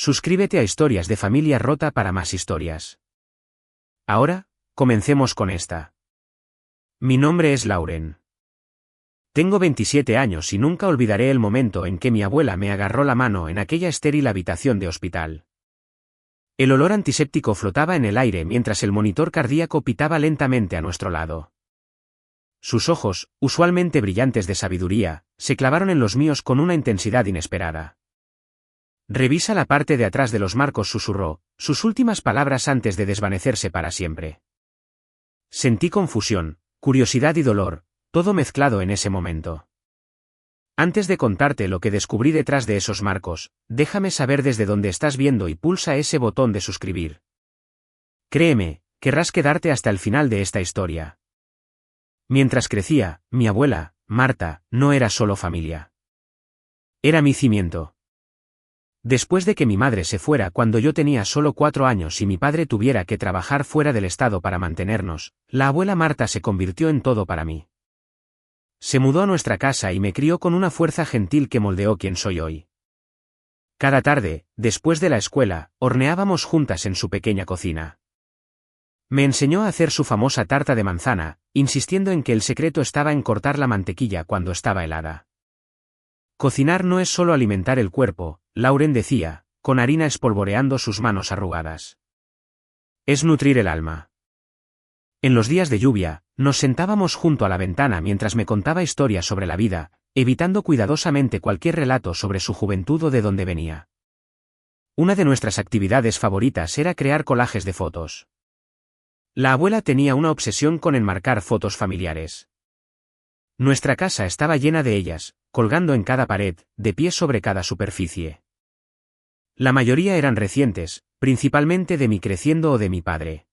Suscríbete a Historias de Familia Rota para más historias. Ahora, comencemos con esta. Mi nombre es Lauren. Tengo 27 años y nunca olvidaré el momento en que mi abuela me agarró la mano en aquella estéril habitación de hospital. El olor antiséptico flotaba en el aire mientras el monitor cardíaco pitaba lentamente a nuestro lado. Sus ojos, usualmente brillantes de sabiduría, se clavaron en los míos con una intensidad inesperada. «Revisa la parte de atrás de los marcos», susurró, sus últimas palabras antes de desvanecerse para siempre. Sentí confusión, curiosidad y dolor, todo mezclado en ese momento. Antes de contarte lo que descubrí detrás de esos marcos, déjame saber desde dónde estás viendo y pulsa ese botón de suscribir. Créeme, querrás quedarte hasta el final de esta historia. Mientras crecía, mi abuela, Marta, no era solo familia. Era mi cimiento. Después de que mi madre se fuera cuando yo tenía solo 4 años y mi padre tuviera que trabajar fuera del estado para mantenernos, la abuela Marta se convirtió en todo para mí. Se mudó a nuestra casa y me crió con una fuerza gentil que moldeó quien soy hoy. Cada tarde, después de la escuela, horneábamos juntas en su pequeña cocina. Me enseñó a hacer su famosa tarta de manzana, insistiendo en que el secreto estaba en cortar la mantequilla cuando estaba helada. Cocinar no es solo alimentar el cuerpo, Lauren decía, con harina espolvoreando sus manos arrugadas. Es nutrir el alma. En los días de lluvia, nos sentábamos junto a la ventana mientras me contaba historias sobre la vida, evitando cuidadosamente cualquier relato sobre su juventud o de dónde venía. Una de nuestras actividades favoritas era crear collages de fotos. La abuela tenía una obsesión con enmarcar fotos familiares. Nuestra casa estaba llena de ellas, colgando en cada pared, de pie sobre cada superficie. La mayoría eran recientes, principalmente de mi creciendo o de mi padre.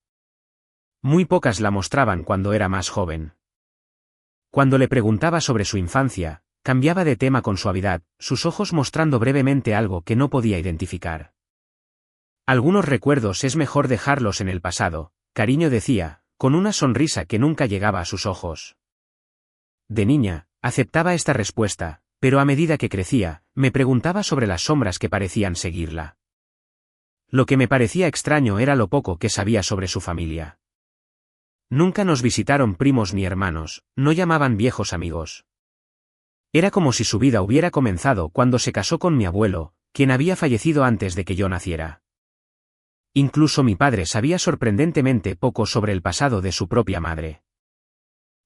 Muy pocas la mostraban cuando era más joven. Cuando le preguntaba sobre su infancia, cambiaba de tema con suavidad, sus ojos mostrando brevemente algo que no podía identificar. Algunos recuerdos es mejor dejarlos en el pasado, cariño, decía, con una sonrisa que nunca llegaba a sus ojos. De niña, aceptaba esta respuesta, pero a medida que crecía, me preguntaba sobre las sombras que parecían seguirla. Lo que me parecía extraño era lo poco que sabía sobre su familia. Nunca nos visitaron primos ni hermanos, no llamaban viejos amigos. Era como si su vida hubiera comenzado cuando se casó con mi abuelo, quien había fallecido antes de que yo naciera. Incluso mi padre sabía sorprendentemente poco sobre el pasado de su propia madre.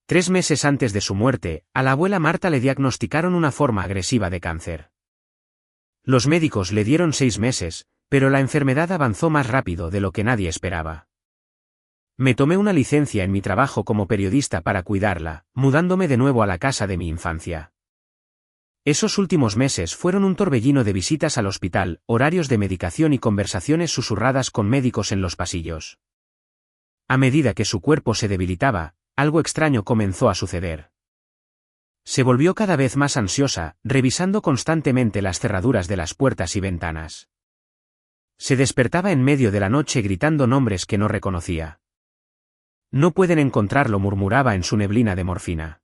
3 meses antes de su muerte, a la abuela Marta le diagnosticaron una forma agresiva de cáncer. Los médicos le dieron 6 meses, pero la enfermedad avanzó más rápido de lo que nadie esperaba. Me tomé una licencia en mi trabajo como periodista para cuidarla, mudándome de nuevo a la casa de mi infancia. Esos últimos meses fueron un torbellino de visitas al hospital, horarios de medicación y conversaciones susurradas con médicos en los pasillos. A medida que su cuerpo se debilitaba, algo extraño comenzó a suceder. Se volvió cada vez más ansiosa, revisando constantemente las cerraduras de las puertas y ventanas. Se despertaba en medio de la noche gritando nombres que no reconocía. No pueden encontrarlo, murmuraba en su neblina de morfina.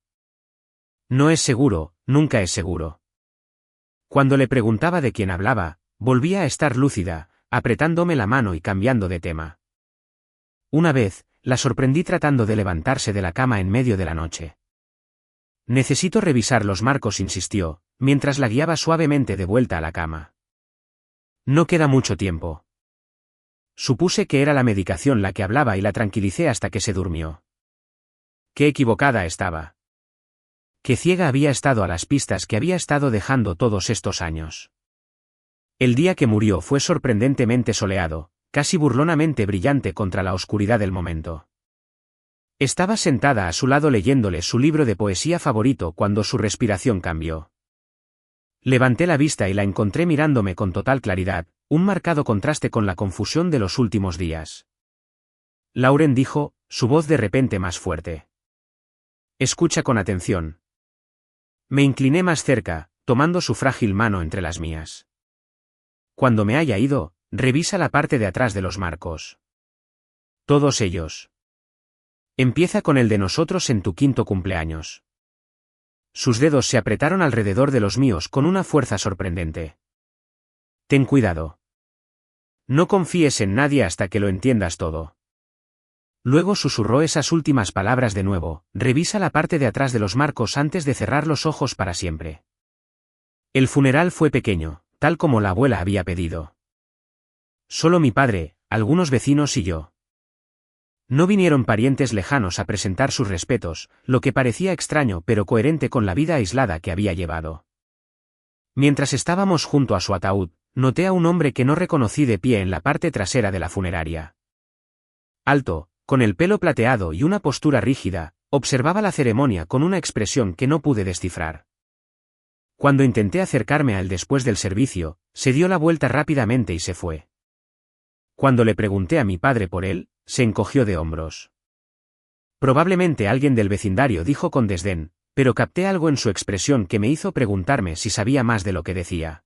No es seguro, nunca es seguro. Cuando le preguntaba de quién hablaba, volvía a estar lúcida, apretándome la mano y cambiando de tema. Una vez, la sorprendí tratando de levantarse de la cama en medio de la noche. Necesito revisar los marcos, insistió, mientras la guiaba suavemente de vuelta a la cama. No queda mucho tiempo. Supuse que era la medicación la que hablaba y la tranquilicé hasta que se durmió. Qué equivocada estaba. Qué ciega había estado a las pistas que había estado dejando todos estos años. El día que murió fue sorprendentemente soleado, casi burlonamente brillante contra la oscuridad del momento. Estaba sentada a su lado leyéndole su libro de poesía favorito cuando su respiración cambió. Levanté la vista y la encontré mirándome con total claridad, un marcado contraste con la confusión de los últimos días. Lauren, dijo, su voz de repente más fuerte. Escucha con atención. Me incliné más cerca, tomando su frágil mano entre las mías. Cuando me haya ido, revisa la parte de atrás de los marcos. Todos ellos. Empieza con el de nosotros en tu 5º cumpleaños. Sus dedos se apretaron alrededor de los míos con una fuerza sorprendente. Ten cuidado. No confíes en nadie hasta que lo entiendas todo. Luego susurró esas últimas palabras de nuevo: revisa la parte de atrás de los marcos antes de cerrar los ojos para siempre. El funeral fue pequeño, tal como la abuela había pedido. Solo mi padre, algunos vecinos y yo. No vinieron parientes lejanos a presentar sus respetos, lo que parecía extraño pero coherente con la vida aislada que había llevado. Mientras estábamos junto a su ataúd, noté a un hombre que no reconocí de pie en la parte trasera de la funeraria. Alto, con el pelo plateado y una postura rígida, observaba la ceremonia con una expresión que no pude descifrar. Cuando intenté acercarme a él después del servicio, se dio la vuelta rápidamente y se fue. Cuando le pregunté a mi padre por él, se encogió de hombros. Probablemente alguien del vecindario, dijo con desdén, pero capté algo en su expresión que me hizo preguntarme si sabía más de lo que decía.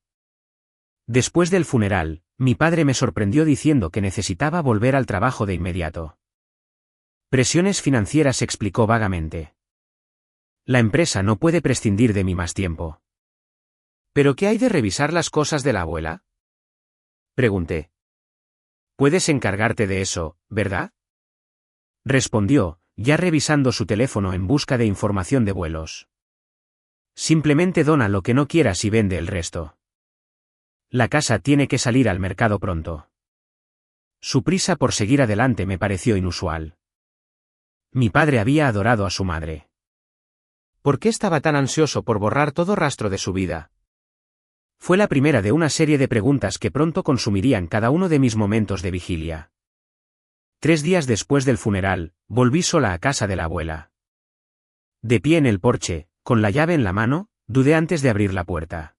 Después del funeral, mi padre me sorprendió diciendo que necesitaba volver al trabajo de inmediato. Presiones financieras, explicó vagamente. La empresa no puede prescindir de mí más tiempo. ¿Pero qué hay de revisar las cosas de la abuela?, pregunté. Puedes encargarte de eso, ¿verdad?, respondió, ya revisando su teléfono en busca de información de vuelos. Simplemente dona lo que no quieras y vende el resto. La casa tiene que salir al mercado pronto. Su prisa por seguir adelante me pareció inusual. Mi padre había adorado a su madre. ¿Por qué estaba tan ansioso por borrar todo rastro de su vida? Fue la primera de una serie de preguntas que pronto consumirían cada uno de mis momentos de vigilia. 3 días después del funeral, volví sola a casa de la abuela. De pie en el porche, con la llave en la mano, dudé antes de abrir la puerta.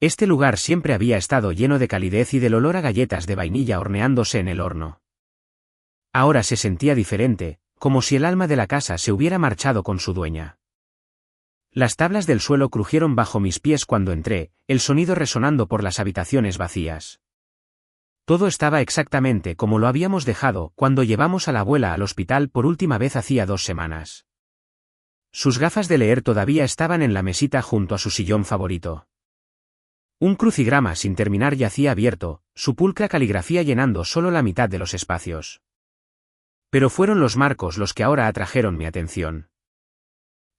Este lugar siempre había estado lleno de calidez y del olor a galletas de vainilla horneándose en el horno. Ahora se sentía diferente, como si el alma de la casa se hubiera marchado con su dueña. Las tablas del suelo crujieron bajo mis pies cuando entré, el sonido resonando por las habitaciones vacías. Todo estaba exactamente como lo habíamos dejado cuando llevamos a la abuela al hospital por última vez hacía 2 semanas. Sus gafas de leer todavía estaban en la mesita junto a su sillón favorito. Un crucigrama sin terminar yacía abierto, su pulcra caligrafía llenando solo la mitad de los espacios. Pero fueron los marcos los que ahora atrajeron mi atención.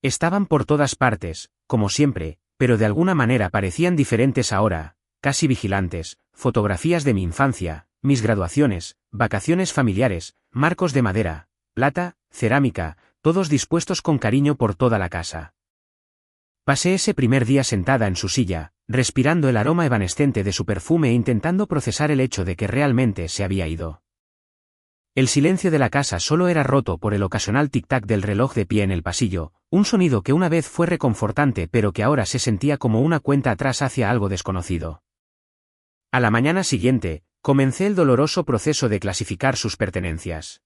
Estaban por todas partes, como siempre, pero de alguna manera parecían diferentes ahora, casi vigilantes: fotografías de mi infancia, mis graduaciones, vacaciones familiares, marcos de madera, plata, cerámica, todos dispuestos con cariño por toda la casa. Pasé ese primer día sentada en su silla, respirando el aroma evanescente de su perfume e intentando procesar el hecho de que realmente se había ido. El silencio de la casa solo era roto por el ocasional tic-tac del reloj de pie en el pasillo, un sonido que una vez fue reconfortante pero que ahora se sentía como una cuenta atrás hacia algo desconocido. A la mañana siguiente, comencé el doloroso proceso de clasificar sus pertenencias.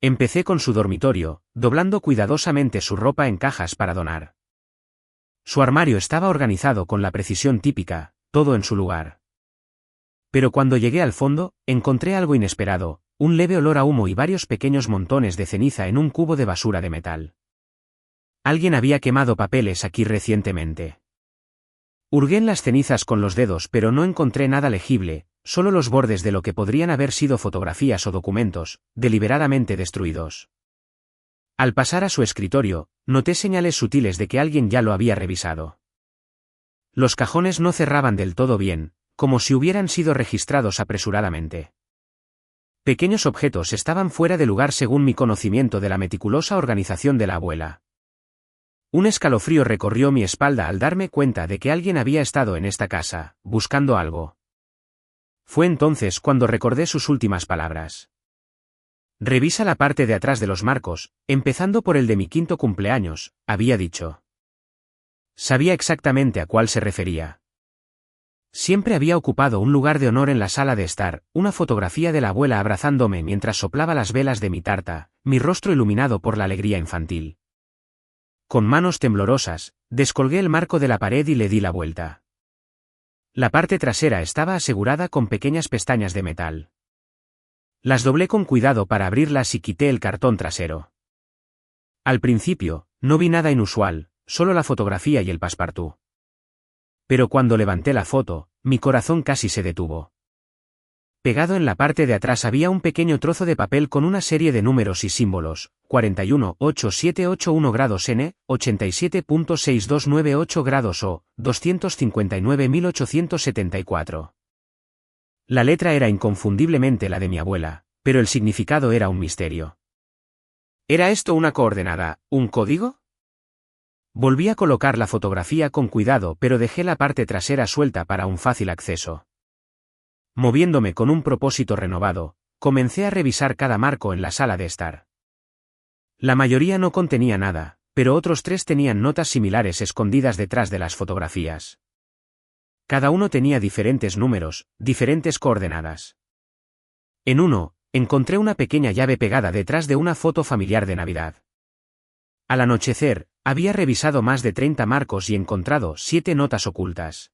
Empecé con su dormitorio, doblando cuidadosamente su ropa en cajas para donar. Su armario estaba organizado con la precisión típica, todo en su lugar. Pero cuando llegué al fondo, encontré algo inesperado: un leve olor a humo y varios pequeños montones de ceniza en un cubo de basura de metal. Alguien había quemado papeles aquí recientemente. Hurgué en las cenizas con los dedos pero no encontré nada legible, solo los bordes de lo que podrían haber sido fotografías o documentos, deliberadamente destruidos. Al pasar a su escritorio, noté señales sutiles de que alguien ya lo había revisado. Los cajones no cerraban del todo bien, como si hubieran sido registrados apresuradamente. Pequeños objetos estaban fuera de lugar según mi conocimiento de la meticulosa organización de la abuela. Un escalofrío recorrió mi espalda al darme cuenta de que alguien había estado en esta casa, buscando algo. Fue entonces cuando recordé sus últimas palabras. Revisa la parte de atrás de los marcos, empezando por el de mi 5º cumpleaños, había dicho. Sabía exactamente a cuál se refería. Siempre había ocupado un lugar de honor en la sala de estar, una fotografía de la abuela abrazándome mientras soplaba las velas de mi tarta, mi rostro iluminado por la alegría infantil. Con manos temblorosas, descolgué el marco de la pared y le di la vuelta. La parte trasera estaba asegurada con pequeñas pestañas de metal. Las doblé con cuidado para abrirlas y quité el cartón trasero. Al principio, no vi nada inusual, solo la fotografía y el passepartout. Pero cuando levanté la foto, mi corazón casi se detuvo. Pegado en la parte de atrás había un pequeño trozo de papel con una serie de números y símbolos: 41,8781 grados N, 87.6298 grados O, 259.874. La letra era inconfundiblemente la de mi abuela, pero el significado era un misterio. ¿Era esto una coordenada, un código? Volví a colocar la fotografía con cuidado, pero dejé la parte trasera suelta para un fácil acceso. Moviéndome con un propósito renovado, comencé a revisar cada marco en la sala de estar. La mayoría no contenía nada, pero otros 3 tenían notas similares escondidas detrás de las fotografías. Cada uno tenía diferentes números, diferentes coordenadas. En uno, encontré una pequeña llave pegada detrás de una foto familiar de Navidad. Al anochecer, había revisado más de 30 marcos y encontrado 7 notas ocultas.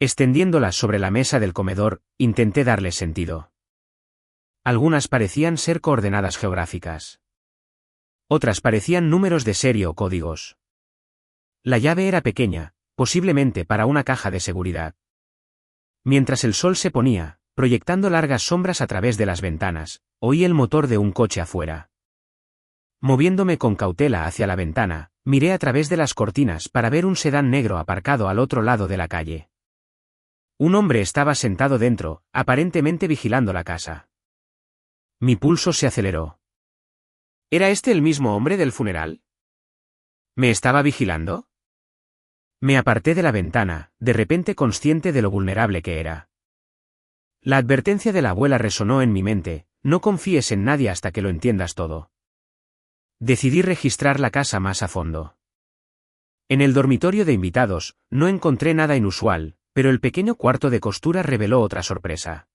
Extendiéndolas sobre la mesa del comedor, intenté darles sentido. Algunas parecían ser coordenadas geográficas. Otras parecían números de serie o códigos. La llave era pequeña, posiblemente para una caja de seguridad. Mientras el sol se ponía, proyectando largas sombras a través de las ventanas, oí el motor de un coche afuera. Moviéndome con cautela hacia la ventana, miré a través de las cortinas para ver un sedán negro aparcado al otro lado de la calle. Un hombre estaba sentado dentro, aparentemente vigilando la casa. Mi pulso se aceleró. ¿Era este el mismo hombre del funeral? ¿Me estaba vigilando? Me aparté de la ventana, de repente consciente de lo vulnerable que era. La advertencia de la abuela resonó en mi mente: no confíes en nadie hasta que lo entiendas todo. Decidí registrar la casa más a fondo. En el dormitorio de invitados, no encontré nada inusual, pero el pequeño cuarto de costura reveló otra sorpresa.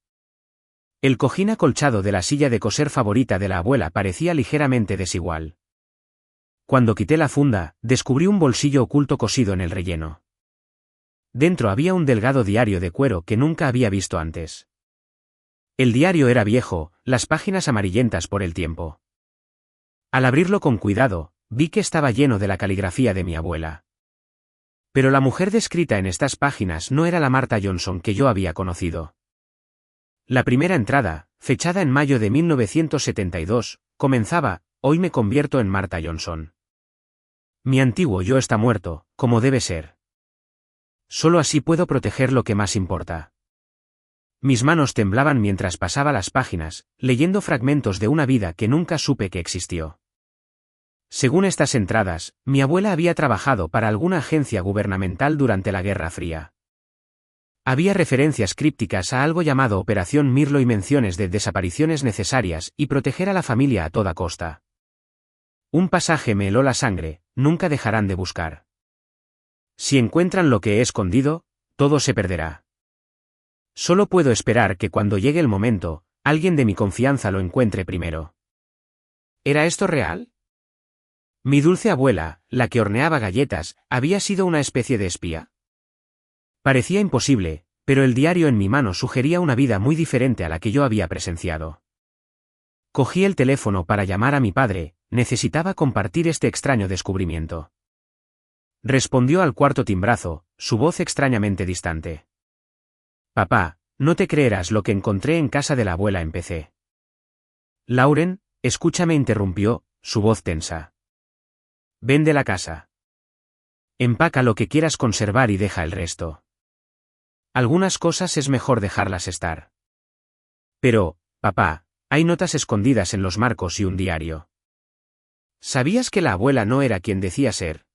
El cojín acolchado de la silla de coser favorita de la abuela parecía ligeramente desigual. Cuando quité la funda, descubrí un bolsillo oculto cosido en el relleno. Dentro había un delgado diario de cuero que nunca había visto antes. El diario era viejo, las páginas amarillentas por el tiempo. Al abrirlo con cuidado, vi que estaba lleno de la caligrafía de mi abuela. Pero la mujer descrita en estas páginas no era la Martha Johnson que yo había conocido. La primera entrada, fechada en mayo de 1972, comenzaba: hoy me convierto en Martha Johnson. Mi antiguo yo está muerto, como debe ser. Solo así puedo proteger lo que más importa. Mis manos temblaban mientras pasaba las páginas, leyendo fragmentos de una vida que nunca supe que existió. Según estas entradas, mi abuela había trabajado para alguna agencia gubernamental durante la Guerra Fría. Había referencias crípticas a algo llamado Operación Mirlo y menciones de desapariciones necesarias y proteger a la familia a toda costa. Un pasaje me heló la sangre: nunca dejarán de buscar. Si encuentran lo que he escondido, todo se perderá. Solo puedo esperar que cuando llegue el momento, alguien de mi confianza lo encuentre primero. ¿Era esto real? Mi dulce abuela, la que horneaba galletas, ¿había sido una especie de espía? Parecía imposible, pero el diario en mi mano sugería una vida muy diferente a la que yo había presenciado. Cogí el teléfono para llamar a mi padre: necesitaba compartir este extraño descubrimiento. Respondió al cuarto timbrazo, su voz extrañamente distante. Papá, no te creerás lo que encontré en casa de la abuela, empecé. Lauren, escúchame, interrumpió, su voz tensa. Vende la casa. Empaca lo que quieras conservar y deja el resto. Algunas cosas es mejor dejarlas estar. Pero, papá, hay notas escondidas en los marcos y un diario. ¿Sabías que la abuela no era quien decía ser?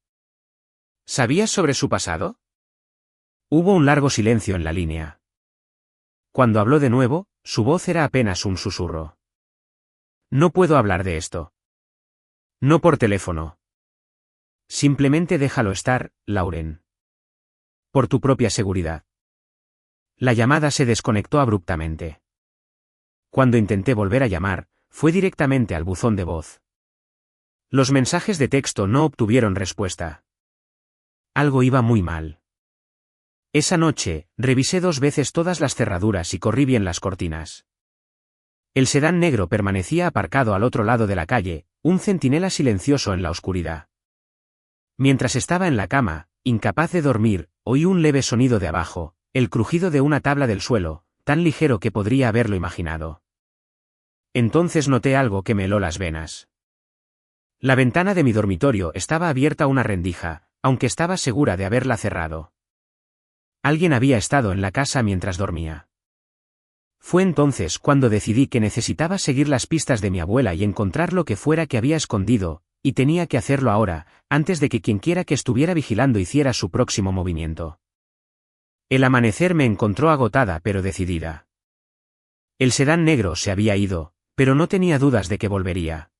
¿Sabías sobre su pasado? Hubo un largo silencio en la línea. Cuando habló de nuevo, su voz era apenas un susurro. No puedo hablar de esto. No por teléfono. Simplemente déjalo estar, Lauren. Por tu propia seguridad. La llamada se desconectó abruptamente. Cuando intenté volver a llamar, fue directamente al buzón de voz. Los mensajes de texto no obtuvieron respuesta. Algo iba muy mal. Esa noche, revisé 2 veces todas las cerraduras y corrí bien las cortinas. El sedán negro permanecía aparcado al otro lado de la calle, un centinela silencioso en la oscuridad. Mientras estaba en la cama, incapaz de dormir, oí un leve sonido de abajo, el crujido de una tabla del suelo, tan ligero que podría haberlo imaginado. Entonces noté algo que me heló las venas. La ventana de mi dormitorio estaba abierta a una rendija, aunque estaba segura de haberla cerrado. Alguien había estado en la casa mientras dormía. Fue entonces cuando decidí que necesitaba seguir las pistas de mi abuela y encontrar lo que fuera que había escondido, y tenía que hacerlo ahora, antes de que quienquiera que estuviera vigilando hiciera su próximo movimiento. El amanecer me encontró agotada pero decidida. El sedán negro se había ido, pero no tenía dudas de que volvería.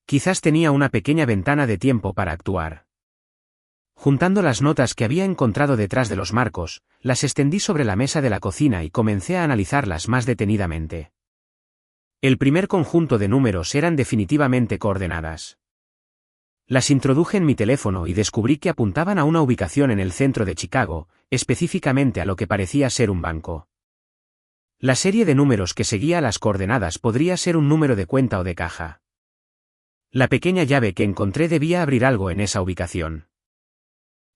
Quizás tenía una pequeña ventana de tiempo para actuar. Juntando las notas que había encontrado detrás de los marcos, las extendí sobre la mesa de la cocina y comencé a analizarlas más detenidamente. El primer conjunto de números eran definitivamente coordenadas. Las introduje en mi teléfono y descubrí que apuntaban a una ubicación en el centro de Chicago, específicamente a lo que parecía ser un banco. La serie de números que seguía las coordenadas podría ser un número de cuenta o de caja. La pequeña llave que encontré debía abrir algo en esa ubicación.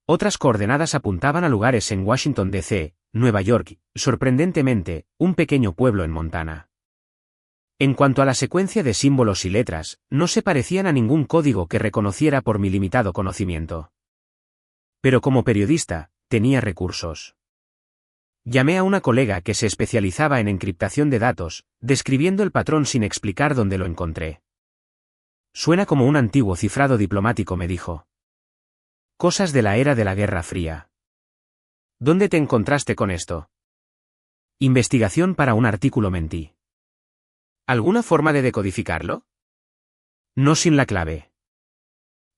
Otras coordenadas apuntaban a lugares en Washington, D.C., Nueva York y, sorprendentemente, un pequeño pueblo en Montana. En cuanto a la secuencia de símbolos y letras, no se parecían a ningún código que reconociera por mi limitado conocimiento. Pero como periodista, tenía recursos. Llamé a una colega que se especializaba en encriptación de datos, describiendo el patrón sin explicar dónde lo encontré. Suena como un antiguo cifrado diplomático, me dijo. Cosas de la era de la Guerra Fría. ¿Dónde te encontraste con esto? Investigación para un artículo, mentí. ¿Alguna forma de decodificarlo? No sin la clave.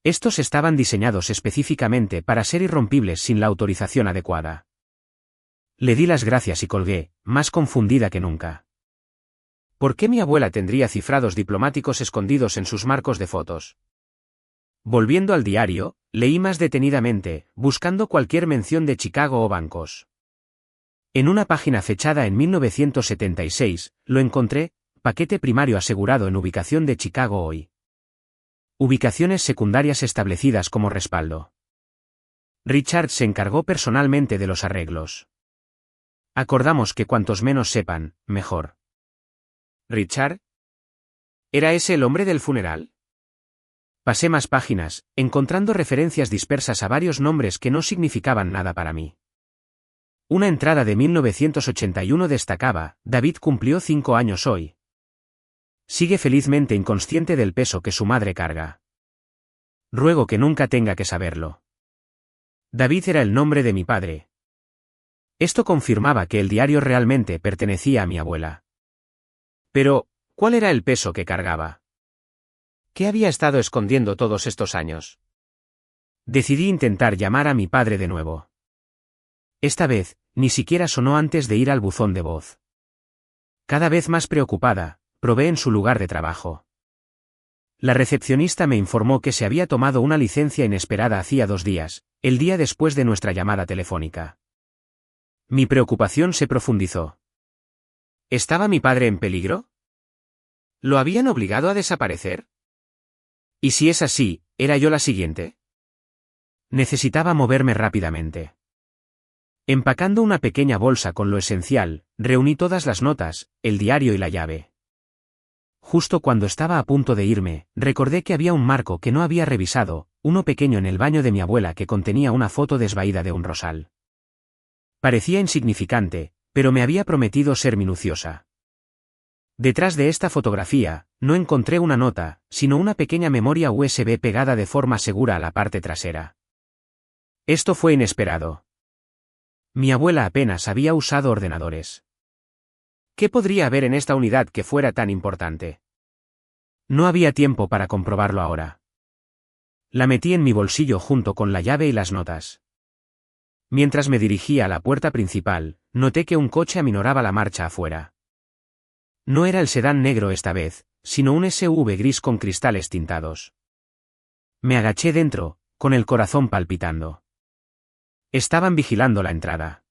Estos estaban diseñados específicamente para ser irrompibles sin la autorización adecuada. Le di las gracias y colgué, más confundida que nunca. ¿Por qué mi abuela tendría cifrados diplomáticos escondidos en sus marcos de fotos? Volviendo al diario, leí más detenidamente, buscando cualquier mención de Chicago o bancos. En una página fechada en 1976, lo encontré, paquete primario asegurado en ubicación de Chicago hoy. Ubicaciones secundarias establecidas como respaldo. Richard se encargó personalmente de los arreglos. Acordamos que cuantos menos sepan, mejor. ¿Richard? ¿Era ese el hombre del funeral? Pasé más páginas, encontrando referencias dispersas a varios nombres que no significaban nada para mí. Una entrada de 1981 destacaba: David cumplió 5 años hoy. Sigue felizmente inconsciente del peso que su madre carga. Ruego que nunca tenga que saberlo. David era el nombre de mi padre. Esto confirmaba que el diario realmente pertenecía a mi abuela. Pero, ¿cuál era el peso que cargaba? ¿Qué había estado escondiendo todos estos años? Decidí intentar llamar a mi padre de nuevo. Esta vez, ni siquiera sonó antes de ir al buzón de voz. Cada vez más preocupada, probé en su lugar de trabajo. La recepcionista me informó que se había tomado una licencia inesperada hacía 2 días, el día después de nuestra llamada telefónica. Mi preocupación se profundizó. ¿Estaba mi padre en peligro? ¿Lo habían obligado a desaparecer? ¿Y si es así, era yo la siguiente? Necesitaba moverme rápidamente. Empacando una pequeña bolsa con lo esencial, reuní todas las notas, el diario y la llave. Justo cuando estaba a punto de irme, recordé que había un marco que no había revisado, uno pequeño en el baño de mi abuela que contenía una foto desvaída de un rosal. Parecía insignificante, pero me había prometido ser minuciosa. Detrás de esta fotografía, no encontré una nota, sino una pequeña memoria USB pegada de forma segura a la parte trasera. Esto fue inesperado. Mi abuela apenas había usado ordenadores. ¿Qué podría haber en esta unidad que fuera tan importante? No había tiempo para comprobarlo ahora. La metí en mi bolsillo junto con la llave y las notas. Mientras me dirigía a la puerta principal, noté que un coche aminoraba la marcha afuera. No era el sedán negro esta vez, sino un SUV gris con cristales tintados. Me agaché dentro, con el corazón palpitando. Estaban vigilando la entrada.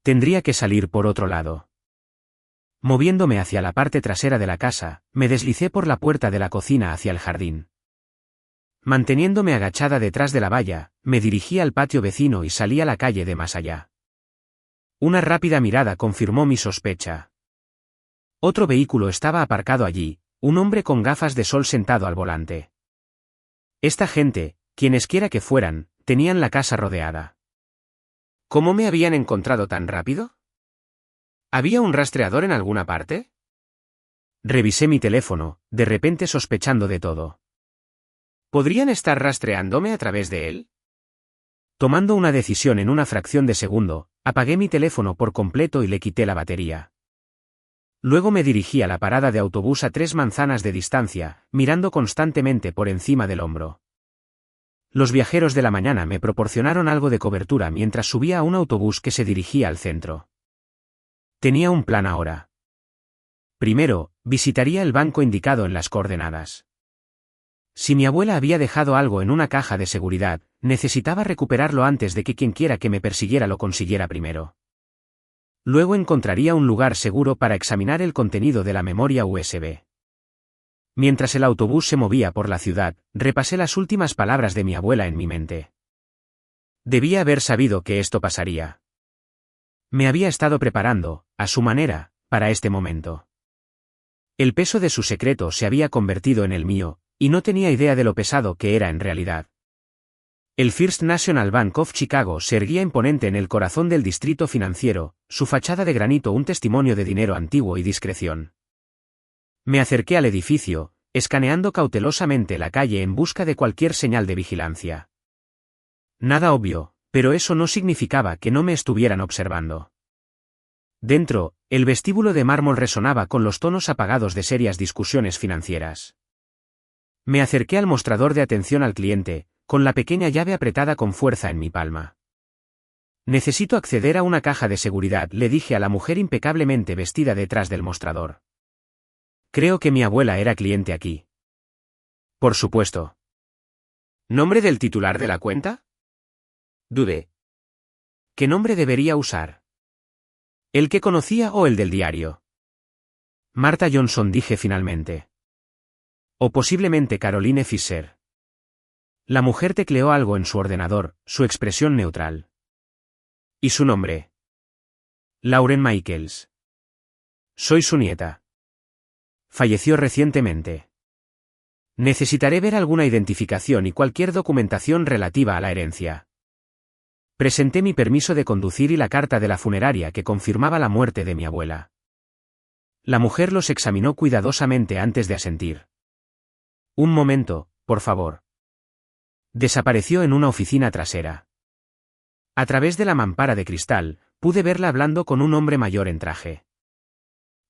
Tendría que salir por otro lado. Moviéndome hacia la parte trasera de la casa, me deslicé por la puerta de la cocina hacia el jardín. Manteniéndome agachada detrás de la valla, me dirigí al patio vecino y salí a la calle de más allá. Una rápida mirada confirmó mi sospecha. Otro vehículo estaba aparcado allí, un hombre con gafas de sol sentado al volante. Esta gente, quienesquiera que fueran, tenían la casa rodeada. ¿Cómo me habían encontrado tan rápido? ¿Había un rastreador en alguna parte? Revisé mi teléfono, de repente sospechando de todo. ¿Podrían estar rastreándome a través de él? Tomando una decisión en una fracción de segundo, apagué mi teléfono por completo y le quité la batería. Luego me dirigí a la parada de autobús a 3 manzanas de distancia, mirando constantemente por encima del hombro. Los viajeros de la mañana me proporcionaron algo de cobertura mientras subía a un autobús que se dirigía al centro. Tenía un plan ahora. Primero, visitaría el banco indicado en las coordenadas. Si mi abuela había dejado algo en una caja de seguridad, necesitaba recuperarlo antes de que quienquiera que me persiguiera lo consiguiera primero. Luego encontraría un lugar seguro para examinar el contenido de la memoria USB. Mientras el autobús se movía por la ciudad, repasé las últimas palabras de mi abuela en mi mente. Debía haber sabido que esto pasaría. Me había estado preparando, a su manera, para este momento. El peso de su secreto se había convertido en el mío, y no tenía idea de lo pesado que era en realidad. El First National Bank of Chicago se erguía imponente en el corazón del distrito financiero, su fachada de granito un testimonio de dinero antiguo y discreción. Me acerqué al edificio, escaneando cautelosamente la calle en busca de cualquier señal de vigilancia. Nada obvio, pero eso no significaba que no me estuvieran observando. Dentro, el vestíbulo de mármol resonaba con los tonos apagados de serias discusiones financieras. Me acerqué al mostrador de atención al cliente, con la pequeña llave apretada con fuerza en mi palma. Necesito acceder a una caja de seguridad, le dije a la mujer impecablemente vestida detrás del mostrador. Creo que mi abuela era cliente aquí. Por supuesto. ¿Nombre del titular de la cuenta? Dudé. ¿Qué nombre debería usar? ¿El que conocía o el del diario? Martha Johnson, dije finalmente. O posiblemente Caroline Fisher. La mujer tecleó algo en su ordenador, su expresión neutral. ¿Y su nombre? Lauren Michaels. Soy su nieta. Falleció recientemente. Necesitaré ver alguna identificación y cualquier documentación relativa a la herencia. Presenté mi permiso de conducir y la carta de la funeraria que confirmaba la muerte de mi abuela. La mujer los examinó cuidadosamente antes de asentir. Un momento, por favor. Desapareció en una oficina trasera. A través de la mampara de cristal, pude verla hablando con un hombre mayor en traje.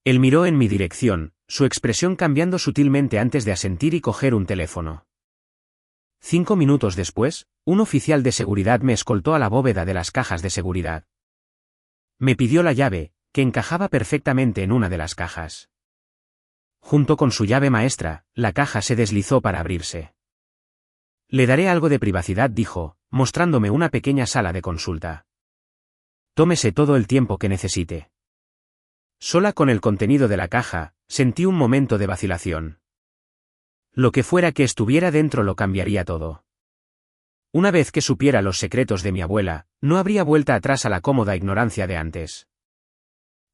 Él miró en mi dirección, su expresión cambiando sutilmente antes de asentir y coger un teléfono. 5 minutos después, un oficial de seguridad me escoltó a la bóveda de las cajas de seguridad. Me pidió la llave, que encajaba perfectamente en una de las cajas. Junto con su llave maestra, la caja se deslizó para abrirse. Le daré algo de privacidad, dijo, mostrándome una pequeña sala de consulta. Tómese todo el tiempo que necesite. Sola con el contenido de la caja, sentí un momento de vacilación. Lo que fuera que estuviera dentro lo cambiaría todo. Una vez que supiera los secretos de mi abuela, no habría vuelta atrás a la cómoda ignorancia de antes.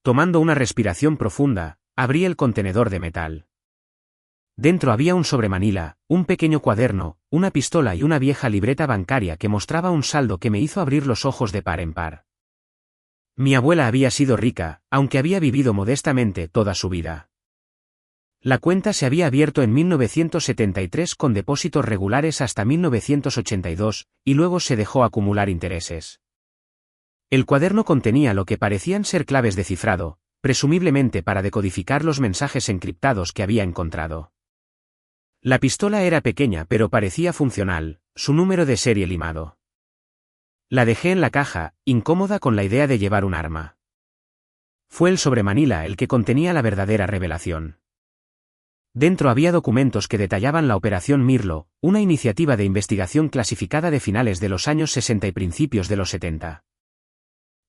Tomando una respiración profunda, abrí el contenedor de metal. Dentro había un sobremanila, un pequeño cuaderno, una pistola y una vieja libreta bancaria que mostraba un saldo que me hizo abrir los ojos de par en par. Mi abuela había sido rica, aunque había vivido modestamente toda su vida. La cuenta se había abierto en 1973 con depósitos regulares hasta 1982, y luego se dejó acumular intereses. El cuaderno contenía lo que parecían ser claves de cifrado, presumiblemente para decodificar los mensajes encriptados que había encontrado. La pistola era pequeña pero parecía funcional, su número de serie limado. La dejé en la caja, incómoda con la idea de llevar un arma. Fue el sobremanila el que contenía la verdadera revelación. Dentro había documentos que detallaban la Operación Mirlo, una iniciativa de investigación clasificada de finales de los años 60 y principios de los 70.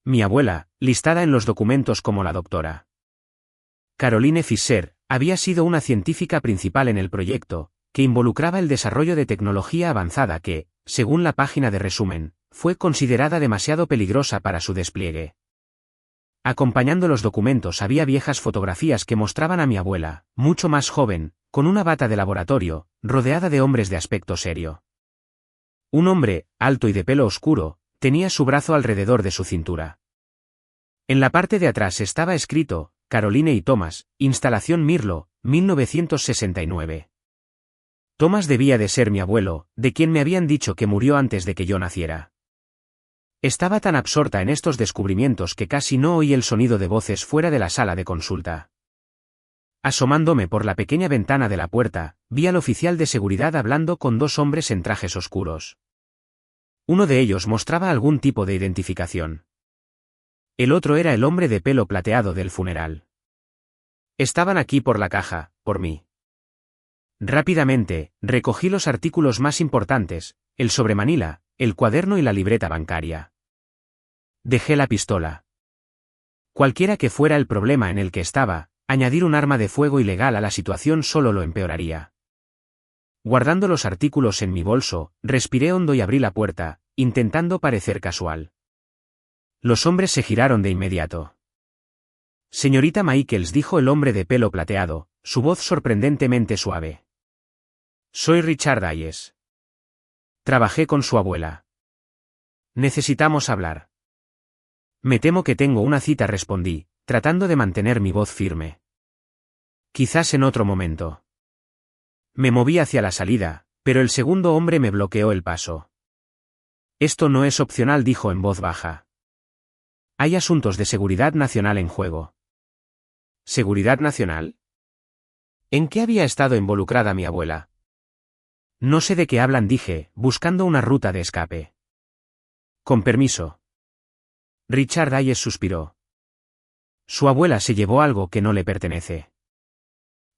Mi abuela, listada en los documentos como la doctora Caroline Fisher, había sido una científica principal en el proyecto, que involucraba el desarrollo de tecnología avanzada que, según la página de resumen, fue considerada demasiado peligrosa para su despliegue. Acompañando los documentos había viejas fotografías que mostraban a mi abuela, mucho más joven, con una bata de laboratorio, rodeada de hombres de aspecto serio. Un hombre, alto y de pelo oscuro, tenía su brazo alrededor de su cintura. En la parte de atrás estaba escrito, Caroline y Thomas, Instalación Mirlo, 1969. Thomas debía de ser mi abuelo, de quien me habían dicho que murió antes de que yo naciera. Estaba tan absorta en estos descubrimientos que casi no oí el sonido de voces fuera de la sala de consulta. Asomándome por la pequeña ventana de la puerta, vi al oficial de seguridad hablando con dos hombres en trajes oscuros. Uno de ellos mostraba algún tipo de identificación. El otro era el hombre de pelo plateado del funeral. Estaban aquí por la caja, por mí. Rápidamente, recogí los artículos más importantes, el sobremanila, el cuaderno y la libreta bancaria. Dejé la pistola. Cualquiera que fuera el problema en el que estaba, añadir un arma de fuego ilegal a la situación solo lo empeoraría. Guardando los artículos en mi bolso, respiré hondo y abrí la puerta, intentando parecer casual. Los hombres se giraron de inmediato. Señorita Michaels, dijo el hombre de pelo plateado, su voz sorprendentemente suave. Soy Richard Hayes. Trabajé con su abuela. Necesitamos hablar. Me temo que tengo una cita, respondí, tratando de mantener mi voz firme. Quizás en otro momento. Me moví hacia la salida, pero el segundo hombre me bloqueó el paso. Esto no es opcional, dijo en voz baja. Hay asuntos de seguridad nacional en juego. ¿Seguridad nacional? ¿En qué había estado involucrada mi abuela? No sé de qué hablan, dije, buscando una ruta de escape. Con permiso. Richard Hayes suspiró. Su abuela se llevó algo que no le pertenece.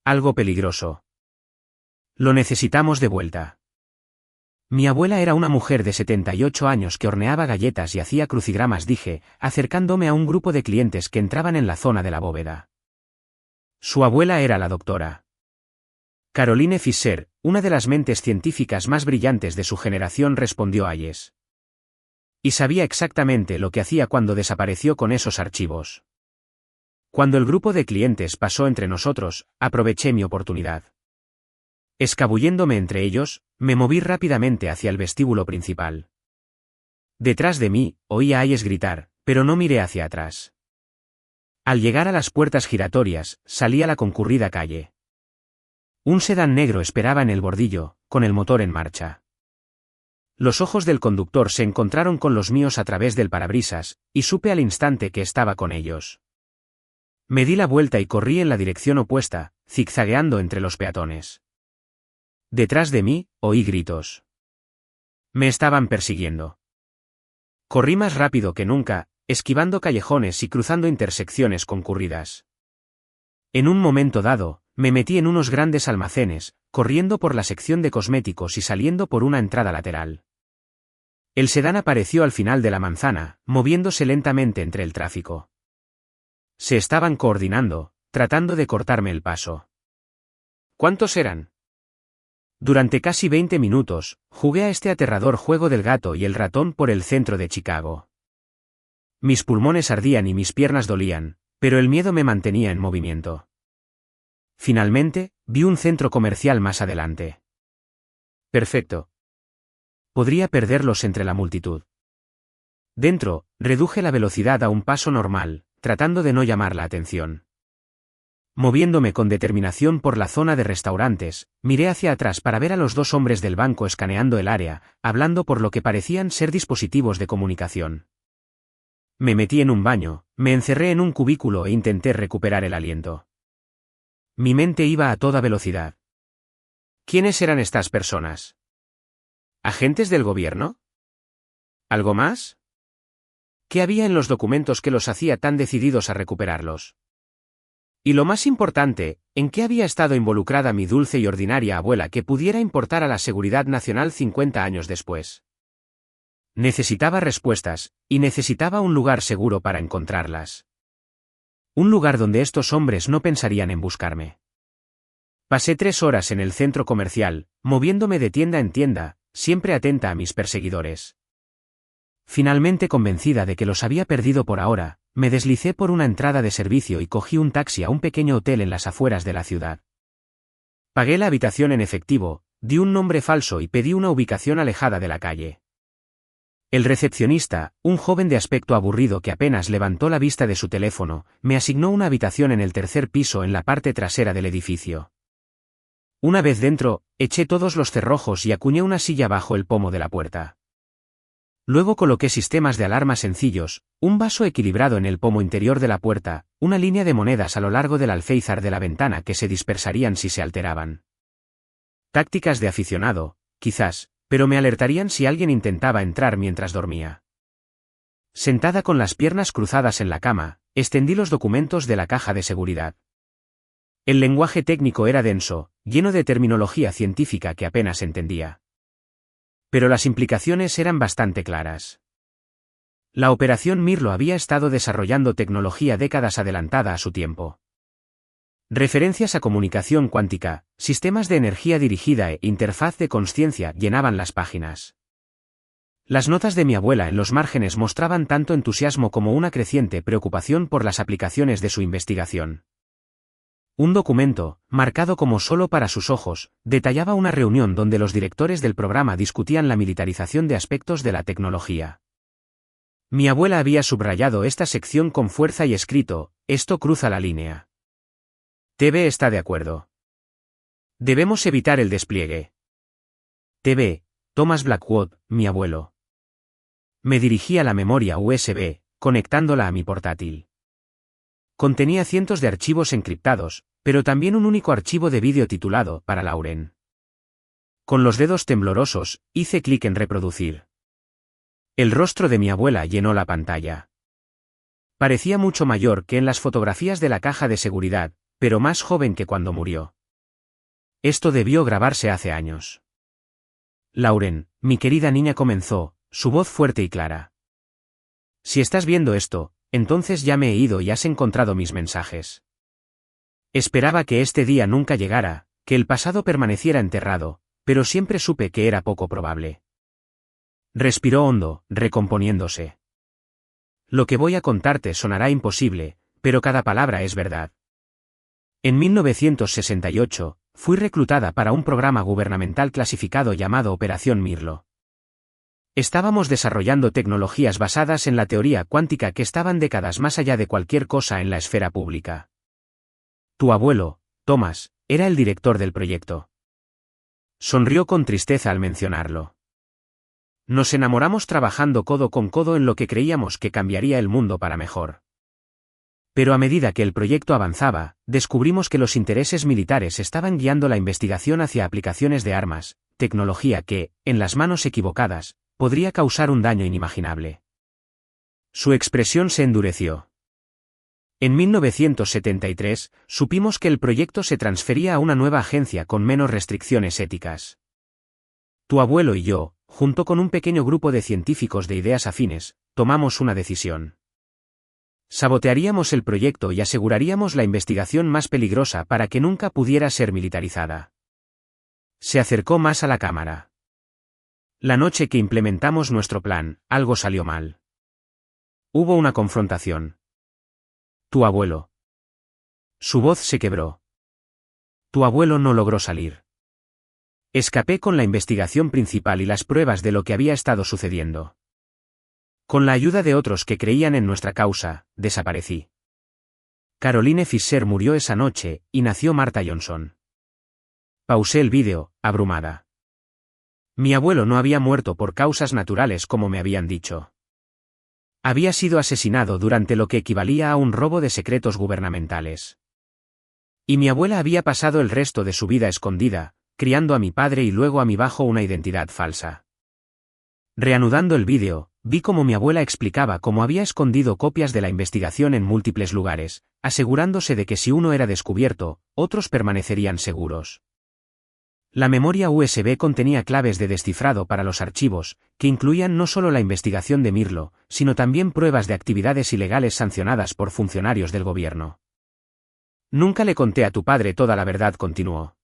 Algo peligroso. Lo necesitamos de vuelta. Mi abuela era una mujer de 78 años que horneaba galletas y hacía crucigramas, dije, acercándome a un grupo de clientes que entraban en la zona de la bóveda. Su abuela era la doctora Caroline Fisher, una de las mentes científicas más brillantes de su generación, respondió Hayes. Y sabía exactamente lo que hacía cuando desapareció con esos archivos. Cuando el grupo de clientes pasó entre nosotros, aproveché mi oportunidad. Escabulléndome entre ellos, me moví rápidamente hacia el vestíbulo principal. Detrás de mí, oí a Hayes gritar, pero no miré hacia atrás. Al llegar a las puertas giratorias, salí a la concurrida calle. Un sedán negro esperaba en el bordillo, con el motor en marcha. Los ojos del conductor se encontraron con los míos a través del parabrisas, y supe al instante que estaba con ellos. Me di la vuelta y corrí en la dirección opuesta, zigzagueando entre los peatones. Detrás de mí, oí gritos. Me estaban persiguiendo. Corrí más rápido que nunca, esquivando callejones y cruzando intersecciones concurridas. En un momento dado, me metí en unos grandes almacenes, corriendo por la sección de cosméticos y saliendo por una entrada lateral. El sedán apareció al final de la manzana, moviéndose lentamente entre el tráfico. Se estaban coordinando, tratando de cortarme el paso. ¿Cuántos eran? Durante casi 20 minutos, jugué a este aterrador juego del gato y el ratón por el centro de Chicago. Mis pulmones ardían y mis piernas dolían, pero el miedo me mantenía en movimiento. Finalmente, vi un centro comercial más adelante. Perfecto. Podría perderlos entre la multitud. Dentro, reduje la velocidad a un paso normal, tratando de no llamar la atención. Moviéndome con determinación por la zona de restaurantes, miré hacia atrás para ver a los dos hombres del banco escaneando el área, hablando por lo que parecían ser dispositivos de comunicación. Me metí en un baño, me encerré en un cubículo e intenté recuperar el aliento. Mi mente iba a toda velocidad. ¿Quiénes eran estas personas? ¿Agentes del gobierno? ¿Algo más? ¿Qué había en los documentos que los hacía tan decididos a recuperarlos? Y lo más importante, ¿en qué había estado involucrada mi dulce y ordinaria abuela que pudiera importar a la seguridad nacional 50 años después? Necesitaba respuestas, y necesitaba un lugar seguro para encontrarlas. Un lugar donde estos hombres no pensarían en buscarme. Pasé 3 horas en el centro comercial, moviéndome de tienda en tienda, siempre atenta a mis perseguidores. Finalmente convencida de que los había perdido por ahora, Me deslicé por una entrada de servicio y cogí un taxi a un pequeño hotel en las afueras de la ciudad. Pagué la habitación en efectivo, di un nombre falso y pedí una ubicación alejada de la calle. El recepcionista, un joven de aspecto aburrido que apenas levantó la vista de su teléfono, me asignó una habitación en el tercer piso en la parte trasera del edificio. Una vez dentro, eché todos los cerrojos y acuñé una silla bajo el pomo de la puerta. Luego coloqué sistemas de alarma sencillos, un vaso equilibrado en el pomo interior de la puerta, una línea de monedas a lo largo del alféizar de la ventana que se dispersarían si se alteraban. Tácticas de aficionado, quizás, pero me alertarían si alguien intentaba entrar mientras dormía. Sentada con las piernas cruzadas en la cama, extendí los documentos de la caja de seguridad. El lenguaje técnico era denso, lleno de terminología científica que apenas entendía. Pero las implicaciones eran bastante claras. La Operación Mirlo había estado desarrollando tecnología décadas adelantada a su tiempo. Referencias a comunicación cuántica, sistemas de energía dirigida e interfaz de consciencia llenaban las páginas. Las notas de mi abuela en los márgenes mostraban tanto entusiasmo como una creciente preocupación por las aplicaciones de su investigación. Un documento, marcado como solo para sus ojos, detallaba una reunión donde los directores del programa discutían la militarización de aspectos de la tecnología. Mi abuela había subrayado esta sección con fuerza y escrito: "Esto cruza la línea. TV está de acuerdo. Debemos evitar el despliegue". TV, Thomas Blackwood, mi abuelo. Me dirigí a la memoria USB, conectándola a mi portátil. Contenía cientos de archivos encriptados, pero también un único archivo de vídeo titulado "Para Lauren". Con los dedos temblorosos, hice clic en reproducir. El rostro de mi abuela llenó la pantalla. Parecía mucho mayor que en las fotografías de la caja de seguridad, pero más joven que cuando murió. Esto debió grabarse hace años. Lauren, mi querida niña, comenzó, su voz fuerte y clara. Si estás viendo esto, entonces ya me he ido y has encontrado mis mensajes. Esperaba que este día nunca llegara, que el pasado permaneciera enterrado, pero siempre supe que era poco probable. Respiró hondo, recomponiéndose. Lo que voy a contarte sonará imposible, pero cada palabra es verdad. En 1968, fui reclutada para un programa gubernamental clasificado llamado Operación Mirlo. Estábamos desarrollando tecnologías basadas en la teoría cuántica que estaban décadas más allá de cualquier cosa en la esfera pública. Tu abuelo, Thomas, era el director del proyecto. Sonrió con tristeza al mencionarlo. Nos enamoramos trabajando codo con codo en lo que creíamos que cambiaría el mundo para mejor. Pero a medida que el proyecto avanzaba, descubrimos que los intereses militares estaban guiando la investigación hacia aplicaciones de armas, tecnología que, en las manos equivocadas, podría causar un daño inimaginable. Su expresión se endureció. En 1973, supimos que el proyecto se transfería a una nueva agencia con menos restricciones éticas. Tu abuelo y yo, junto con un pequeño grupo de científicos de ideas afines, tomamos una decisión. Sabotearíamos el proyecto y aseguraríamos la investigación más peligrosa para que nunca pudiera ser militarizada. Se acercó más a la cámara. La noche que implementamos nuestro plan, algo salió mal. Hubo una confrontación. Tu abuelo. Su voz se quebró. Tu abuelo no logró salir. Escapé con la investigación principal y las pruebas de lo que había estado sucediendo. Con la ayuda de otros que creían en nuestra causa, desaparecí. Caroline Fisher murió esa noche, y nació Martha Johnson. Pausé el vídeo, abrumada. Mi abuelo no había muerto por causas naturales como me habían dicho. Había sido asesinado durante lo que equivalía a un robo de secretos gubernamentales. Y mi abuela había pasado el resto de su vida escondida, criando a mi padre y luego a mí bajo una identidad falsa. Reanudando el vídeo, vi cómo mi abuela explicaba cómo había escondido copias de la investigación en múltiples lugares, asegurándose de que si uno era descubierto, otros permanecerían seguros. La memoria USB contenía claves de descifrado para los archivos, que incluían no solo la investigación de Mirlo, sino también pruebas de actividades ilegales sancionadas por funcionarios del gobierno. Nunca le conté a tu padre toda la verdad, continuó.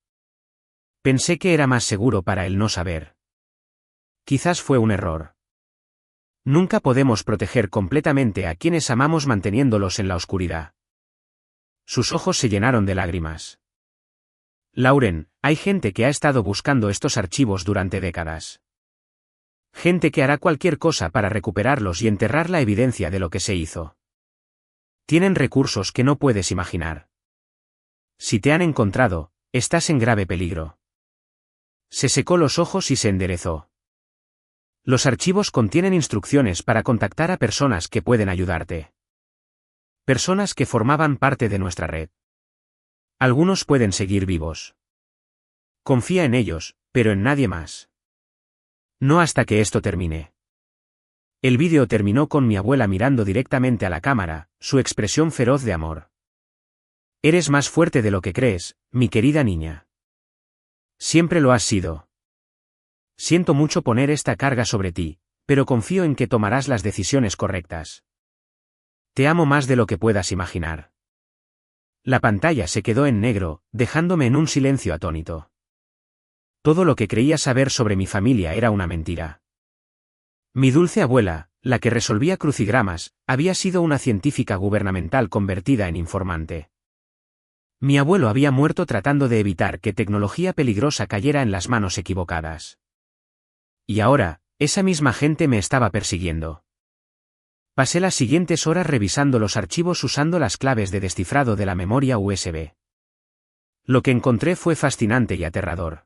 Pensé que era más seguro para él no saber. Quizás fue un error. Nunca podemos proteger completamente a quienes amamos manteniéndolos en la oscuridad. Sus ojos se llenaron de lágrimas. Lauren, hay gente que ha estado buscando estos archivos durante décadas. Gente que hará cualquier cosa para recuperarlos y enterrar la evidencia de lo que se hizo. Tienen recursos que no puedes imaginar. Si te han encontrado, estás en grave peligro. Se secó los ojos y se enderezó. Los archivos contienen instrucciones para contactar a personas que pueden ayudarte. Personas que formaban parte de nuestra red. Algunos pueden seguir vivos. Confía en ellos, pero en nadie más. No hasta que esto termine. El vídeo terminó con mi abuela mirando directamente a la cámara, su expresión feroz de amor. Eres más fuerte de lo que crees, mi querida niña. Siempre lo has sido. Siento mucho poner esta carga sobre ti, pero confío en que tomarás las decisiones correctas. Te amo más de lo que puedas imaginar. La pantalla se quedó en negro, dejándome en un silencio atónito. Todo lo que creía saber sobre mi familia era una mentira. Mi dulce abuela, la que resolvía crucigramas, había sido una científica gubernamental convertida en informante. Mi abuelo había muerto tratando de evitar que tecnología peligrosa cayera en las manos equivocadas. Y ahora, esa misma gente me estaba persiguiendo. Pasé las siguientes horas revisando los archivos usando las claves de descifrado de la memoria USB. Lo que encontré fue fascinante y aterrador.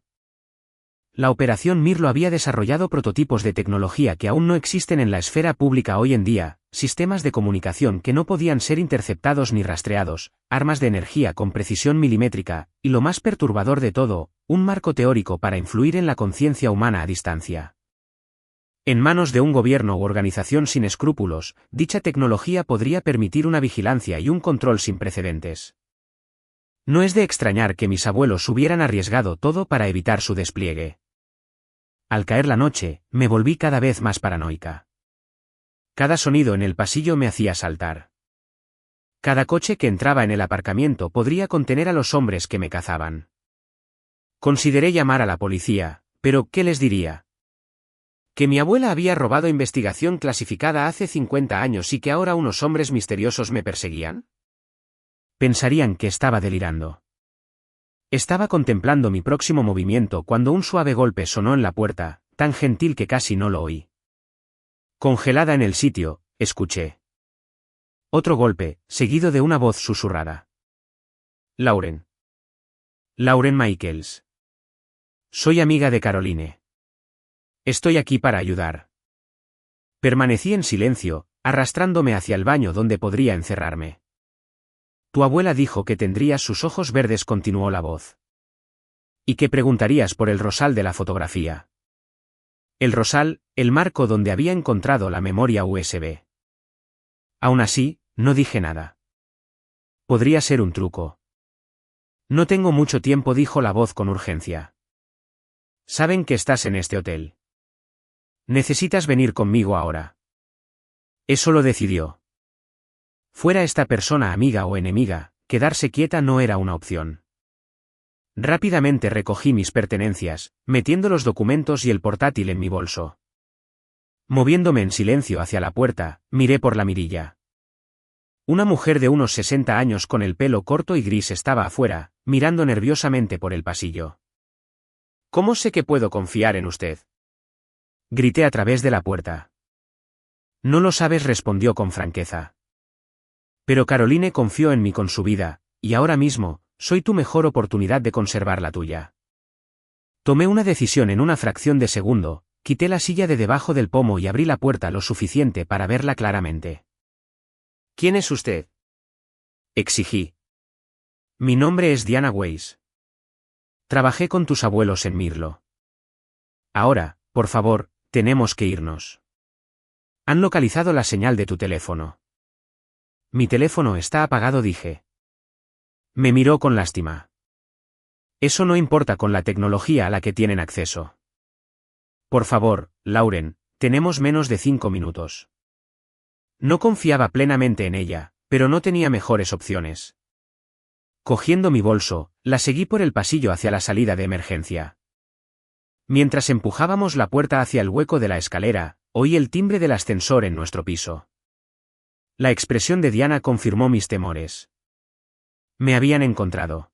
La Operación Mirlo había desarrollado prototipos de tecnología que aún no existen en la esfera pública hoy en día, sistemas de comunicación que no podían ser interceptados ni rastreados, armas de energía con precisión milimétrica, y lo más perturbador de todo, un marco teórico para influir en la conciencia humana a distancia. En manos de un gobierno u organización sin escrúpulos, dicha tecnología podría permitir una vigilancia y un control sin precedentes. No es de extrañar que mis abuelos hubieran arriesgado todo para evitar su despliegue. Al caer la noche, me volví cada vez más paranoica. Cada sonido en el pasillo me hacía saltar. Cada coche que entraba en el aparcamiento podría contener a los hombres que me cazaban. Consideré llamar a la policía, pero ¿qué les diría? Que mi abuela había robado investigación clasificada hace 50 años y que ahora unos hombres misteriosos me perseguían. Pensarían que estaba delirando. Estaba contemplando mi próximo movimiento cuando un suave golpe sonó en la puerta, tan gentil que casi no lo oí. Congelada en el sitio, escuché. Otro golpe, seguido de una voz susurrada. Lauren. Lauren Michaels. Soy amiga de Caroline. Estoy aquí para ayudar. Permanecí en silencio, arrastrándome hacia el baño donde podría encerrarme. Tu abuela dijo que tendrías sus ojos verdes, continuó la voz. Y que preguntarías por el rosal de la fotografía. El rosal, el marco donde había encontrado la memoria USB. Aún así, no dije nada. Podría ser un truco. No tengo mucho tiempo, dijo la voz con urgencia. Saben que estás en este hotel. Necesitas venir conmigo ahora. Eso lo decidió. Fuera esta persona amiga o enemiga, quedarse quieta no era una opción. Rápidamente recogí mis pertenencias, metiendo los documentos y el portátil en mi bolso. Moviéndome en silencio hacia la puerta, miré por la mirilla. Una mujer de unos 60 años con el pelo corto y gris estaba afuera, mirando nerviosamente por el pasillo. ¿Cómo sé que puedo confiar en usted?, grité a través de la puerta. No lo sabes, respondió con franqueza. Pero Caroline confió en mí con su vida, y ahora mismo, soy tu mejor oportunidad de conservar la tuya. Tomé una decisión en una fracción de segundo, quité la silla de debajo del pomo y abrí la puerta lo suficiente para verla claramente. ¿Quién es usted?, exigí. Mi nombre es Diana Weiss. Trabajé con tus abuelos en Mirlo. Ahora, por favor, tenemos que irnos. Han localizado la señal de tu teléfono. Mi teléfono está apagado, dije. Me miró con lástima. Eso no importa con la tecnología a la que tienen acceso. Por favor, Lauren, tenemos menos de 5 minutos. No confiaba plenamente en ella, pero no tenía mejores opciones. Cogiendo mi bolso, la seguí por el pasillo hacia la salida de emergencia. Mientras empujábamos la puerta hacia el hueco de la escalera, oí el timbre del ascensor en nuestro piso. La expresión de Diana confirmó mis temores. Me habían encontrado.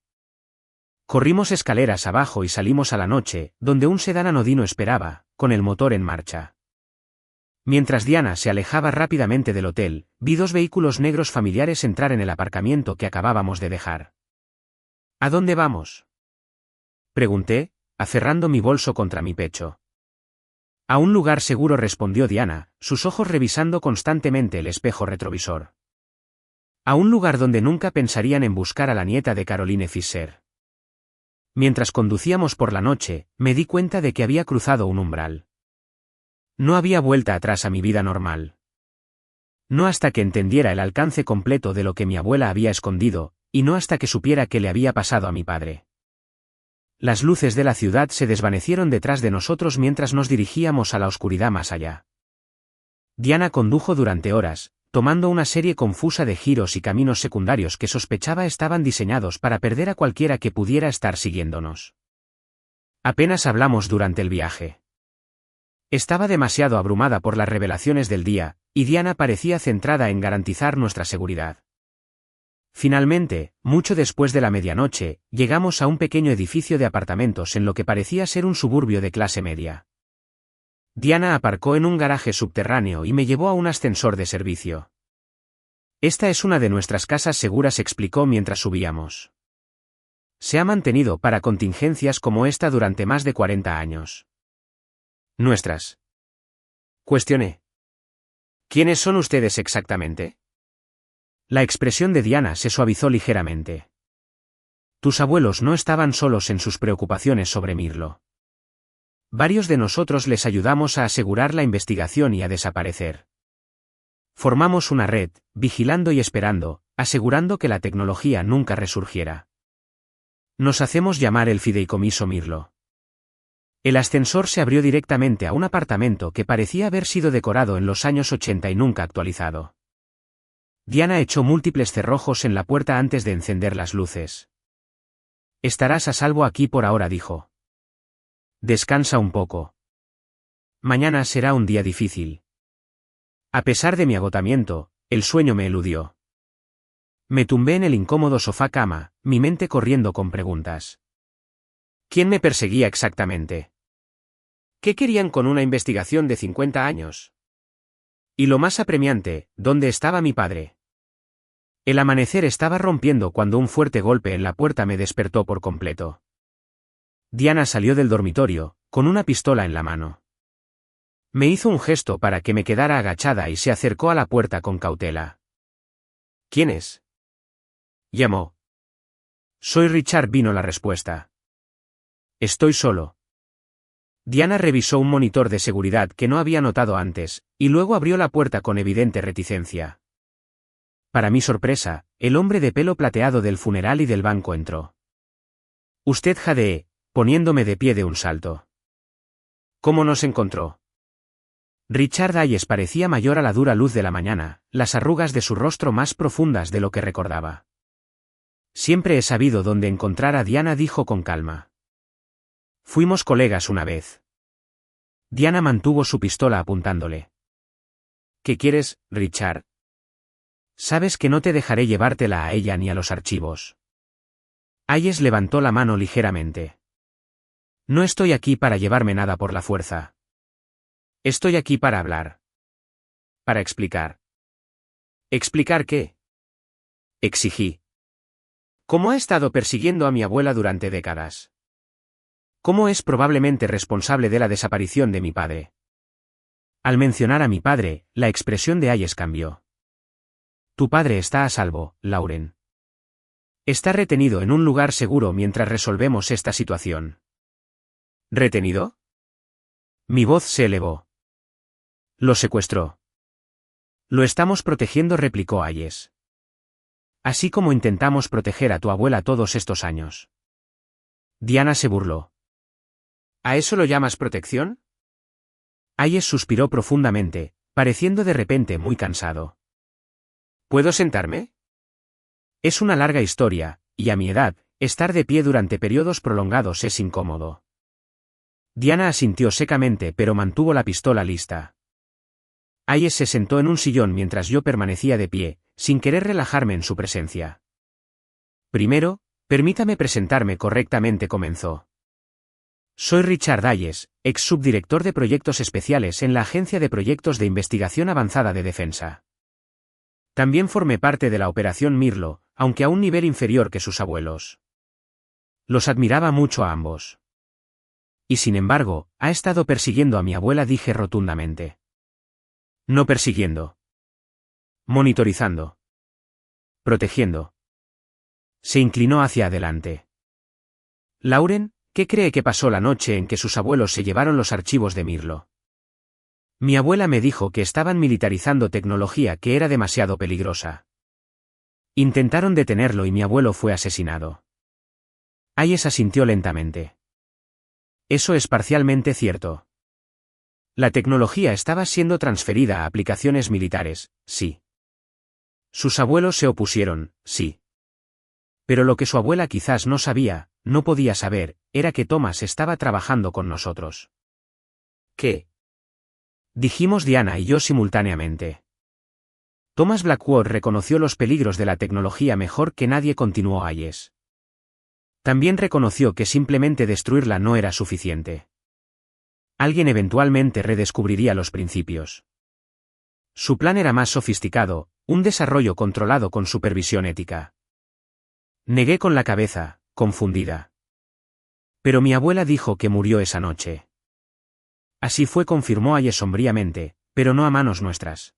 Corrimos escaleras abajo y salimos a la noche, donde un sedán anodino esperaba, con el motor en marcha. Mientras Diana se alejaba rápidamente del hotel, vi 2 vehículos negros familiares entrar en el aparcamiento que acabábamos de dejar. ¿A dónde vamos?, pregunté, aferrando mi bolso contra mi pecho. A un lugar seguro, respondió Diana, sus ojos revisando constantemente el espejo retrovisor. A un lugar donde nunca pensarían en buscar a la nieta de Caroline Fisher. Mientras conducíamos por la noche, me di cuenta de que había cruzado un umbral. No había vuelta atrás a mi vida normal. No hasta que entendiera el alcance completo de lo que mi abuela había escondido, y no hasta que supiera qué le había pasado a mi padre. Las luces de la ciudad se desvanecieron detrás de nosotros mientras nos dirigíamos a la oscuridad más allá. Diana condujo durante horas, tomando una serie confusa de giros y caminos secundarios que sospechaba estaban diseñados para perder a cualquiera que pudiera estar siguiéndonos. Apenas hablamos durante el viaje. Estaba demasiado abrumada por las revelaciones del día, y Diana parecía centrada en garantizar nuestra seguridad. Finalmente, mucho después de la medianoche, llegamos a un pequeño edificio de apartamentos en lo que parecía ser un suburbio de clase media. Diana aparcó en un garaje subterráneo y me llevó a un ascensor de servicio. Esta es una de nuestras casas seguras, explicó mientras subíamos. Se ha mantenido para contingencias como esta durante más de 40 años. ¿Nuestras?, cuestioné. ¿Quiénes son ustedes exactamente? La expresión de Diana se suavizó ligeramente. Tus abuelos no estaban solos en sus preocupaciones sobre Mirlo. Varios de nosotros les ayudamos a asegurar la investigación y a desaparecer. Formamos una red, vigilando y esperando, asegurando que la tecnología nunca resurgiera. Nos hacemos llamar el Fideicomiso Mirlo. El ascensor se abrió directamente a un apartamento que parecía haber sido decorado en los años 80 y nunca actualizado. Diana echó múltiples cerrojos en la puerta antes de encender las luces. Estarás a salvo aquí por ahora, dijo. Descansa un poco. Mañana será un día difícil. A pesar de mi agotamiento, el sueño me eludió. Me tumbé en el incómodo sofá-cama, mi mente corriendo con preguntas. ¿Quién me perseguía exactamente? ¿Qué querían con una investigación de 50 años? Y lo más apremiante, ¿dónde estaba mi padre? El amanecer estaba rompiendo cuando un fuerte golpe en la puerta me despertó por completo. Diana salió del dormitorio, con una pistola en la mano. Me hizo un gesto para que me quedara agachada y se acercó a la puerta con cautela. ¿Quién es?, llamó. Soy Richard, vino la respuesta. Estoy solo. Diana revisó un monitor de seguridad que no había notado antes, y luego abrió la puerta con evidente reticencia. Para mi sorpresa, el hombre de pelo plateado del funeral y del banco entró. Usted, jadeé, poniéndome de pie de un salto. ¿Cómo nos encontró? Richard Hayes parecía mayor a la dura luz de la mañana, las arrugas de su rostro más profundas de lo que recordaba. Siempre he sabido dónde encontrar a Diana, dijo con calma. Fuimos colegas una vez. Diana mantuvo su pistola apuntándole. ¿Qué quieres, Richard? Sabes que no te dejaré llevártela a ella ni a los archivos. Hayes levantó la mano ligeramente. No estoy aquí para llevarme nada por la fuerza. Estoy aquí para hablar. Para explicar. ¿Explicar qué?, exigí. ¿Cómo ha estado persiguiendo a mi abuela durante décadas? ¿Cómo es probablemente responsable de la desaparición de mi padre? Al mencionar a mi padre, la expresión de Hayes cambió. Tu padre está a salvo, Lauren. Está retenido en un lugar seguro mientras resolvemos esta situación. ¿Retenido? Mi voz se elevó. Lo secuestró. Lo estamos protegiendo, replicó Hayes. Así como intentamos proteger a tu abuela todos estos años. Diana se burló. ¿A eso lo llamas protección? Hayes suspiró profundamente, pareciendo de repente muy cansado. ¿Puedo sentarme? Es una larga historia, y a mi edad, estar de pie durante periodos prolongados es incómodo. Diana asintió secamente pero mantuvo la pistola lista. Ayes se sentó en un sillón mientras yo permanecía de pie, sin querer relajarme en su presencia. Primero, permítame presentarme correctamente, comenzó. Soy Richard Ayes, ex subdirector de proyectos especiales en la Agencia de Proyectos de Investigación Avanzada de Defensa. También formé parte de la Operación Mirlo, aunque a un nivel inferior que sus abuelos. Los admiraba mucho a ambos. Y sin embargo, ha estado persiguiendo a mi abuela, dije rotundamente. No persiguiendo. Monitorizando. Protegiendo. Se inclinó hacia adelante. Lauren, ¿qué cree que pasó la noche en que sus abuelos se llevaron los archivos de Mirlo? Mi abuela me dijo que estaban militarizando tecnología que era demasiado peligrosa. Intentaron detenerlo y mi abuelo fue asesinado. Ayes asintió lentamente. Eso es parcialmente cierto. La tecnología estaba siendo transferida a aplicaciones militares, sí. Sus abuelos se opusieron, sí. Pero lo que su abuela quizás no sabía, no podía saber, era que Thomas estaba trabajando con nosotros. ¿Qué? Dijimos Diana y yo simultáneamente. Thomas Blackwood reconoció los peligros de la tecnología mejor que nadie, continuó Ayes. También reconoció que simplemente destruirla no era suficiente. Alguien eventualmente redescubriría los principios. Su plan era más sofisticado, un desarrollo controlado con supervisión ética. Negué con la cabeza, confundida. Pero mi abuela dijo que murió esa noche. Así fue, confirmó Ayes sombríamente, pero no a manos nuestras.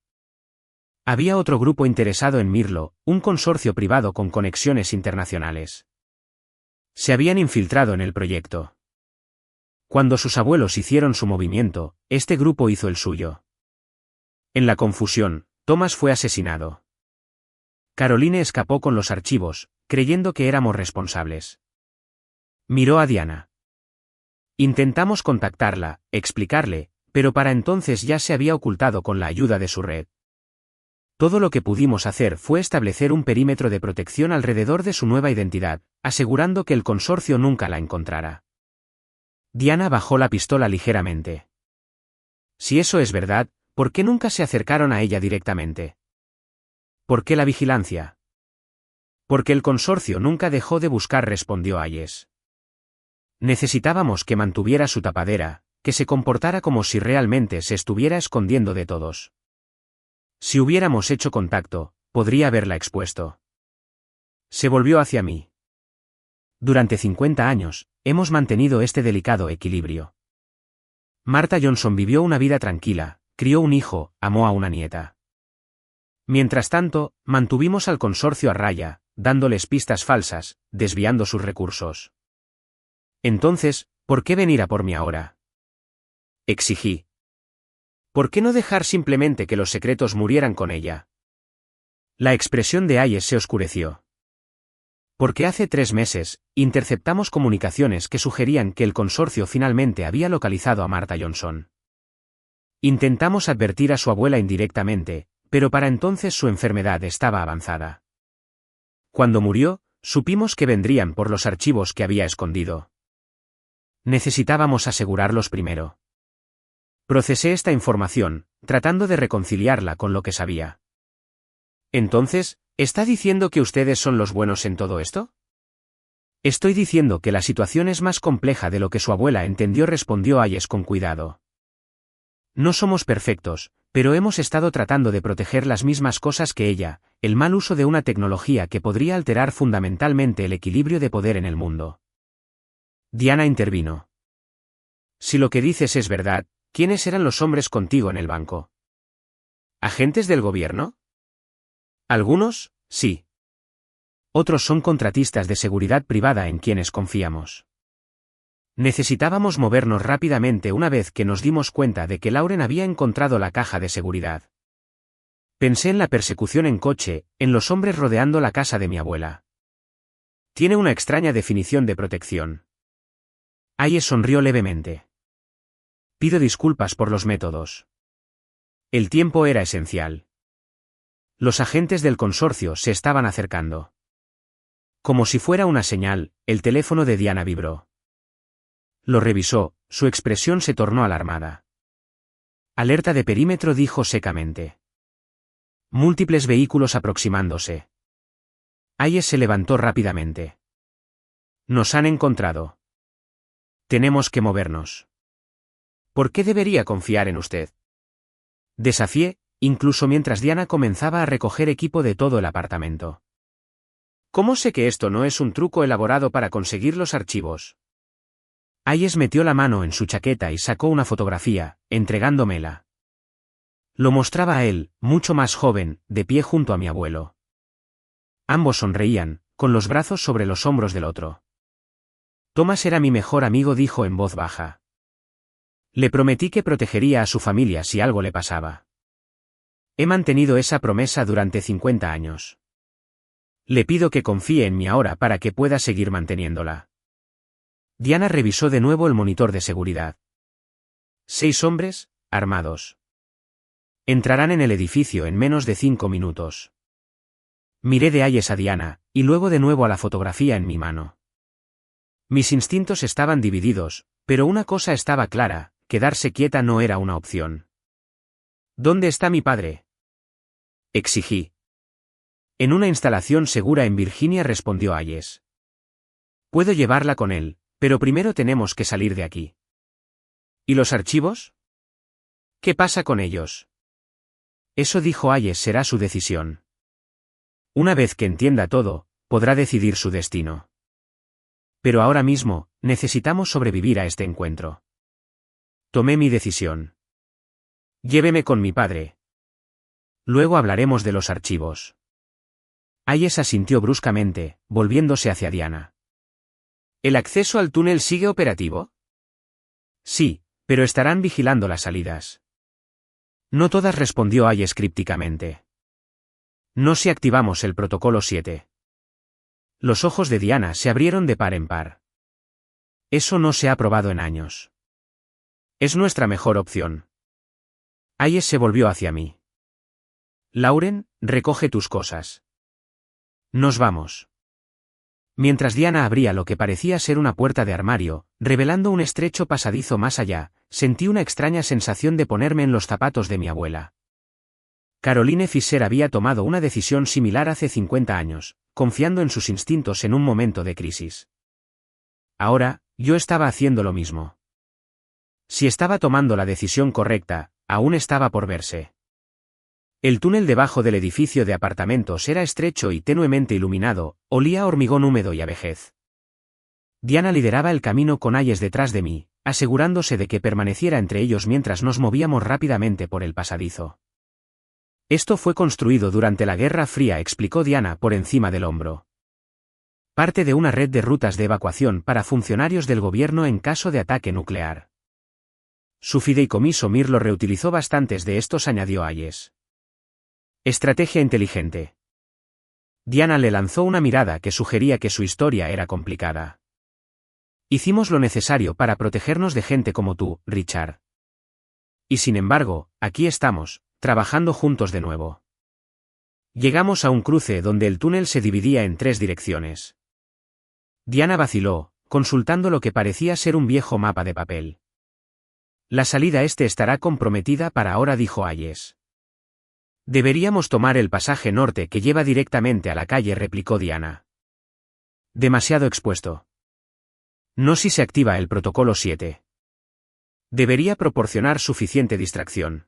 Había otro grupo interesado en Mirlo, un consorcio privado con conexiones internacionales. Se habían infiltrado en el proyecto. Cuando sus abuelos hicieron su movimiento, este grupo hizo el suyo. En la confusión, Thomas fue asesinado. Caroline escapó con los archivos, creyendo que éramos responsables. Miró a Diana. Intentamos contactarla, explicarle, pero para entonces ya se había ocultado con la ayuda de su red. Todo lo que pudimos hacer fue establecer un perímetro de protección alrededor de su nueva identidad, asegurando que el consorcio nunca la encontrara. Diana bajó la pistola ligeramente. Si eso es verdad, ¿por qué nunca se acercaron a ella directamente? ¿Por qué la vigilancia? Porque el consorcio nunca dejó de buscar, respondió Ayes. Necesitábamos que mantuviera su tapadera, que se comportara como si realmente se estuviera escondiendo de todos. Si hubiéramos hecho contacto, podría haberla expuesto. Se volvió hacia mí. Durante 50 años, hemos mantenido este delicado equilibrio. Martha Johnson vivió una vida tranquila, crió un hijo, amó a una nieta. Mientras tanto, mantuvimos al consorcio a raya, dándoles pistas falsas, desviando sus recursos. Entonces, ¿por qué venir a por mí ahora? Exigí. ¿Por qué no dejar simplemente que los secretos murieran con ella? La expresión de Ayes se oscureció. Porque hace 3 meses, interceptamos comunicaciones que sugerían que el consorcio finalmente había localizado a Martha Johnson. Intentamos advertir a su abuela indirectamente, pero para entonces su enfermedad estaba avanzada. Cuando murió, supimos que vendrían por los archivos que había escondido. Necesitábamos asegurarlos primero. Procesé esta información, tratando de reconciliarla con lo que sabía. Entonces, ¿está diciendo que ustedes son los buenos en todo esto? Estoy diciendo que la situación es más compleja de lo que su abuela entendió, respondió Ayes con cuidado. No somos perfectos, pero hemos estado tratando de proteger las mismas cosas que ella, el mal uso de una tecnología que podría alterar fundamentalmente el equilibrio de poder en el mundo. Diana intervino. Si lo que dices es verdad, ¿quiénes eran los hombres contigo en el banco? ¿Agentes del gobierno? Algunos, sí. Otros son contratistas de seguridad privada en quienes confiamos. Necesitábamos movernos rápidamente una vez que nos dimos cuenta de que Lauren había encontrado la caja de seguridad. Pensé en la persecución en coche, en los hombres rodeando la casa de mi abuela. Tiene una extraña definición de protección. Ayes sonrió levemente. Pido disculpas por los métodos. El tiempo era esencial. Los agentes del consorcio se estaban acercando. Como si fuera una señal, el teléfono de Diana vibró. Lo revisó, su expresión se tornó alarmada. Alerta de perímetro, dijo secamente. Múltiples vehículos aproximándose. Hayes se levantó rápidamente. Nos han encontrado. Tenemos que movernos. ¿Por qué debería confiar en usted? Desafié, incluso mientras Diana comenzaba a recoger equipo de todo el apartamento. ¿Cómo sé que esto no es un truco elaborado para conseguir los archivos? Hayes metió la mano en su chaqueta y sacó una fotografía, entregándomela. Lo mostraba a él, mucho más joven, de pie junto a mi abuelo. Ambos sonreían, con los brazos sobre los hombros del otro. Thomas era mi mejor amigo, dijo en voz baja. Le prometí que protegería a su familia si algo le pasaba. He mantenido esa promesa durante 50 años. Le pido que confíe en mí ahora para que pueda seguir manteniéndola. Diana revisó de nuevo el monitor de seguridad. 6 hombres, armados. Entrarán en el edificio en menos de 5 minutos. Miré de Hayes a Diana, y luego de nuevo a la fotografía en mi mano. Mis instintos estaban divididos, pero una cosa estaba clara: quedarse quieta no era una opción. ¿Dónde está mi padre?, exigí. En una instalación segura en Virginia, respondió Hayes. Puedo llevarla con él, pero primero tenemos que salir de aquí. ¿Y los archivos? ¿Qué pasa con ellos? Eso, dijo Hayes, será su decisión. Una vez que entienda todo, podrá decidir su destino. Pero ahora mismo, necesitamos sobrevivir a este encuentro. Tomé mi decisión. Lléveme con mi padre. Luego hablaremos de los archivos. Hayes asintió bruscamente, volviéndose hacia Diana. ¿El acceso al túnel sigue operativo? Sí, pero estarán vigilando las salidas. No todas, respondió Hayes crípticamente. No si activamos el protocolo 7. Los ojos de Diana se abrieron de par en par. Eso no se ha probado en años. Es nuestra mejor opción. Hayes se volvió hacia mí. Lauren, recoge tus cosas. Nos vamos. Mientras Diana abría lo que parecía ser una puerta de armario, revelando un estrecho pasadizo más allá, sentí una extraña sensación de ponerme en los zapatos de mi abuela. Caroline Fisher había tomado una decisión similar hace 50 años, confiando en sus instintos en un momento de crisis. Ahora, yo estaba haciendo lo mismo. Si estaba tomando la decisión correcta, aún estaba por verse. El túnel debajo del edificio de apartamentos era estrecho y tenuemente iluminado, olía a hormigón húmedo y a vejez. Diana lideraba el camino con Hayes detrás de mí, asegurándose de que permaneciera entre ellos mientras nos movíamos rápidamente por el pasadizo. Esto fue construido durante la Guerra Fría, explicó Diana por encima del hombro. Parte de una red de rutas de evacuación para funcionarios del gobierno en caso de ataque nuclear. Su fideicomiso Mir lo reutilizó bastantes de estos, añadió Hayes. Estrategia inteligente. Diana le lanzó una mirada que sugería que su historia era complicada. Hicimos lo necesario para protegernos de gente como tú, Richard. Y sin embargo, aquí estamos, trabajando juntos de nuevo. Llegamos a un cruce donde el túnel se dividía en 3 direcciones. Diana vaciló, consultando lo que parecía ser un viejo mapa de papel. La salida este estará comprometida para ahora, dijo Hayes. Deberíamos tomar el pasaje norte que lleva directamente a la calle, replicó Diana. Demasiado expuesto. No si se activa el protocolo 7. Debería proporcionar suficiente distracción.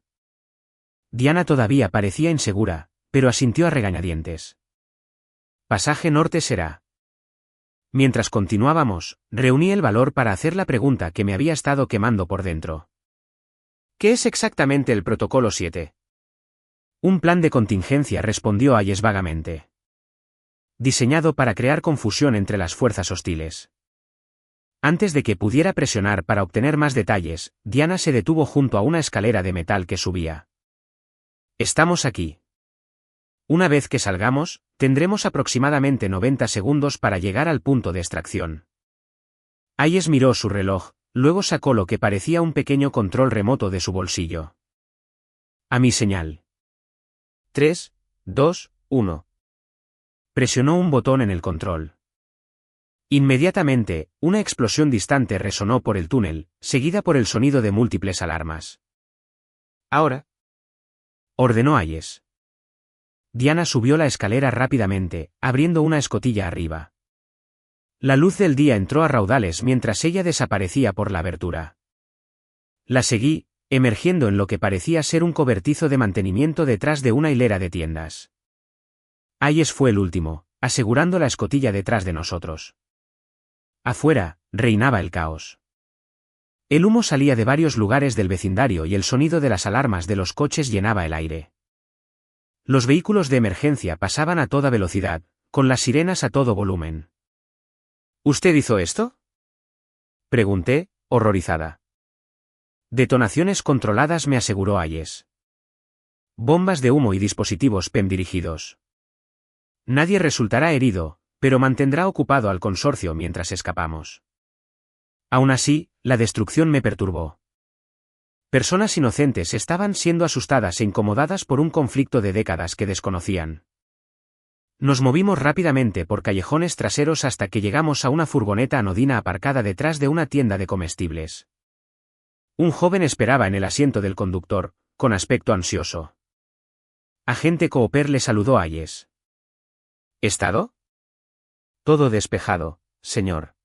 Diana todavía parecía insegura, pero asintió a regañadientes. Pasaje norte será. Mientras continuábamos, reuní el valor para hacer la pregunta que me había estado quemando por dentro. ¿Qué es exactamente el protocolo 7? Un plan de contingencia, respondió Hayes vagamente. Diseñado para crear confusión entre las fuerzas hostiles. Antes de que pudiera presionar para obtener más detalles, Diana se detuvo junto a una escalera de metal que subía. Estamos aquí. Una vez que salgamos, tendremos aproximadamente 90 segundos para llegar al punto de extracción. Hayes miró su reloj, luego sacó lo que parecía un pequeño control remoto de su bolsillo. A mi señal. 3, 2, 1. Presionó un botón en el control. Inmediatamente, una explosión distante resonó por el túnel, seguida por el sonido de múltiples alarmas. Ahora, ordenó Hayes. Diana subió la escalera rápidamente, abriendo una escotilla arriba. La luz del día entró a raudales mientras ella desaparecía por la abertura. La seguí, emergiendo en lo que parecía ser un cobertizo de mantenimiento detrás de una hilera de tiendas. Hayes fue el último, asegurando la escotilla detrás de nosotros. Afuera, reinaba el caos. El humo salía de varios lugares del vecindario y el sonido de las alarmas de los coches llenaba el aire. Los vehículos de emergencia pasaban a toda velocidad, con las sirenas a todo volumen. ¿Usted hizo esto? Pregunté, horrorizada. Detonaciones controladas, me aseguró Hayes. Bombas de humo y dispositivos PEM dirigidos. Nadie resultará herido, pero mantendrá ocupado al consorcio mientras escapamos. Aún así, la destrucción me perturbó. Personas inocentes estaban siendo asustadas e incomodadas por un conflicto de décadas que desconocían. Nos movimos rápidamente por callejones traseros hasta que llegamos a una furgoneta anodina aparcada detrás de una tienda de comestibles. Un joven esperaba en el asiento del conductor, con aspecto ansioso. Agente Cooper, le saludó Hayes. ¿Estado? Todo despejado, señor.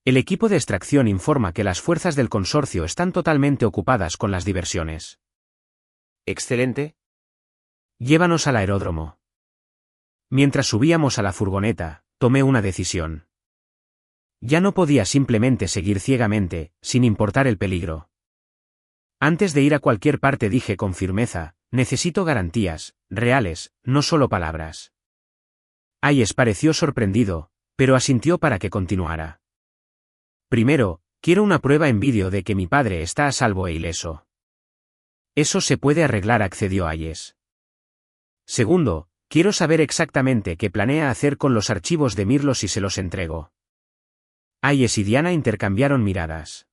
El equipo de extracción informa que las fuerzas del consorcio están totalmente ocupadas con las diversiones. Excelente. Llévanos al aeródromo. Mientras subíamos a la furgoneta, tomé una decisión. Ya no podía simplemente seguir ciegamente, sin importar el peligro. Antes de ir a cualquier parte dije con firmeza, necesito garantías, reales, no solo palabras. Hayes pareció sorprendido, pero asintió para que continuara. Primero, quiero una prueba en vídeo de que mi padre está a salvo e ileso. Eso se puede arreglar, accedió Hayes. Segundo, quiero saber exactamente qué planea hacer con los archivos de Mirlo si se los entrego. Hayes y Diana intercambiaron miradas.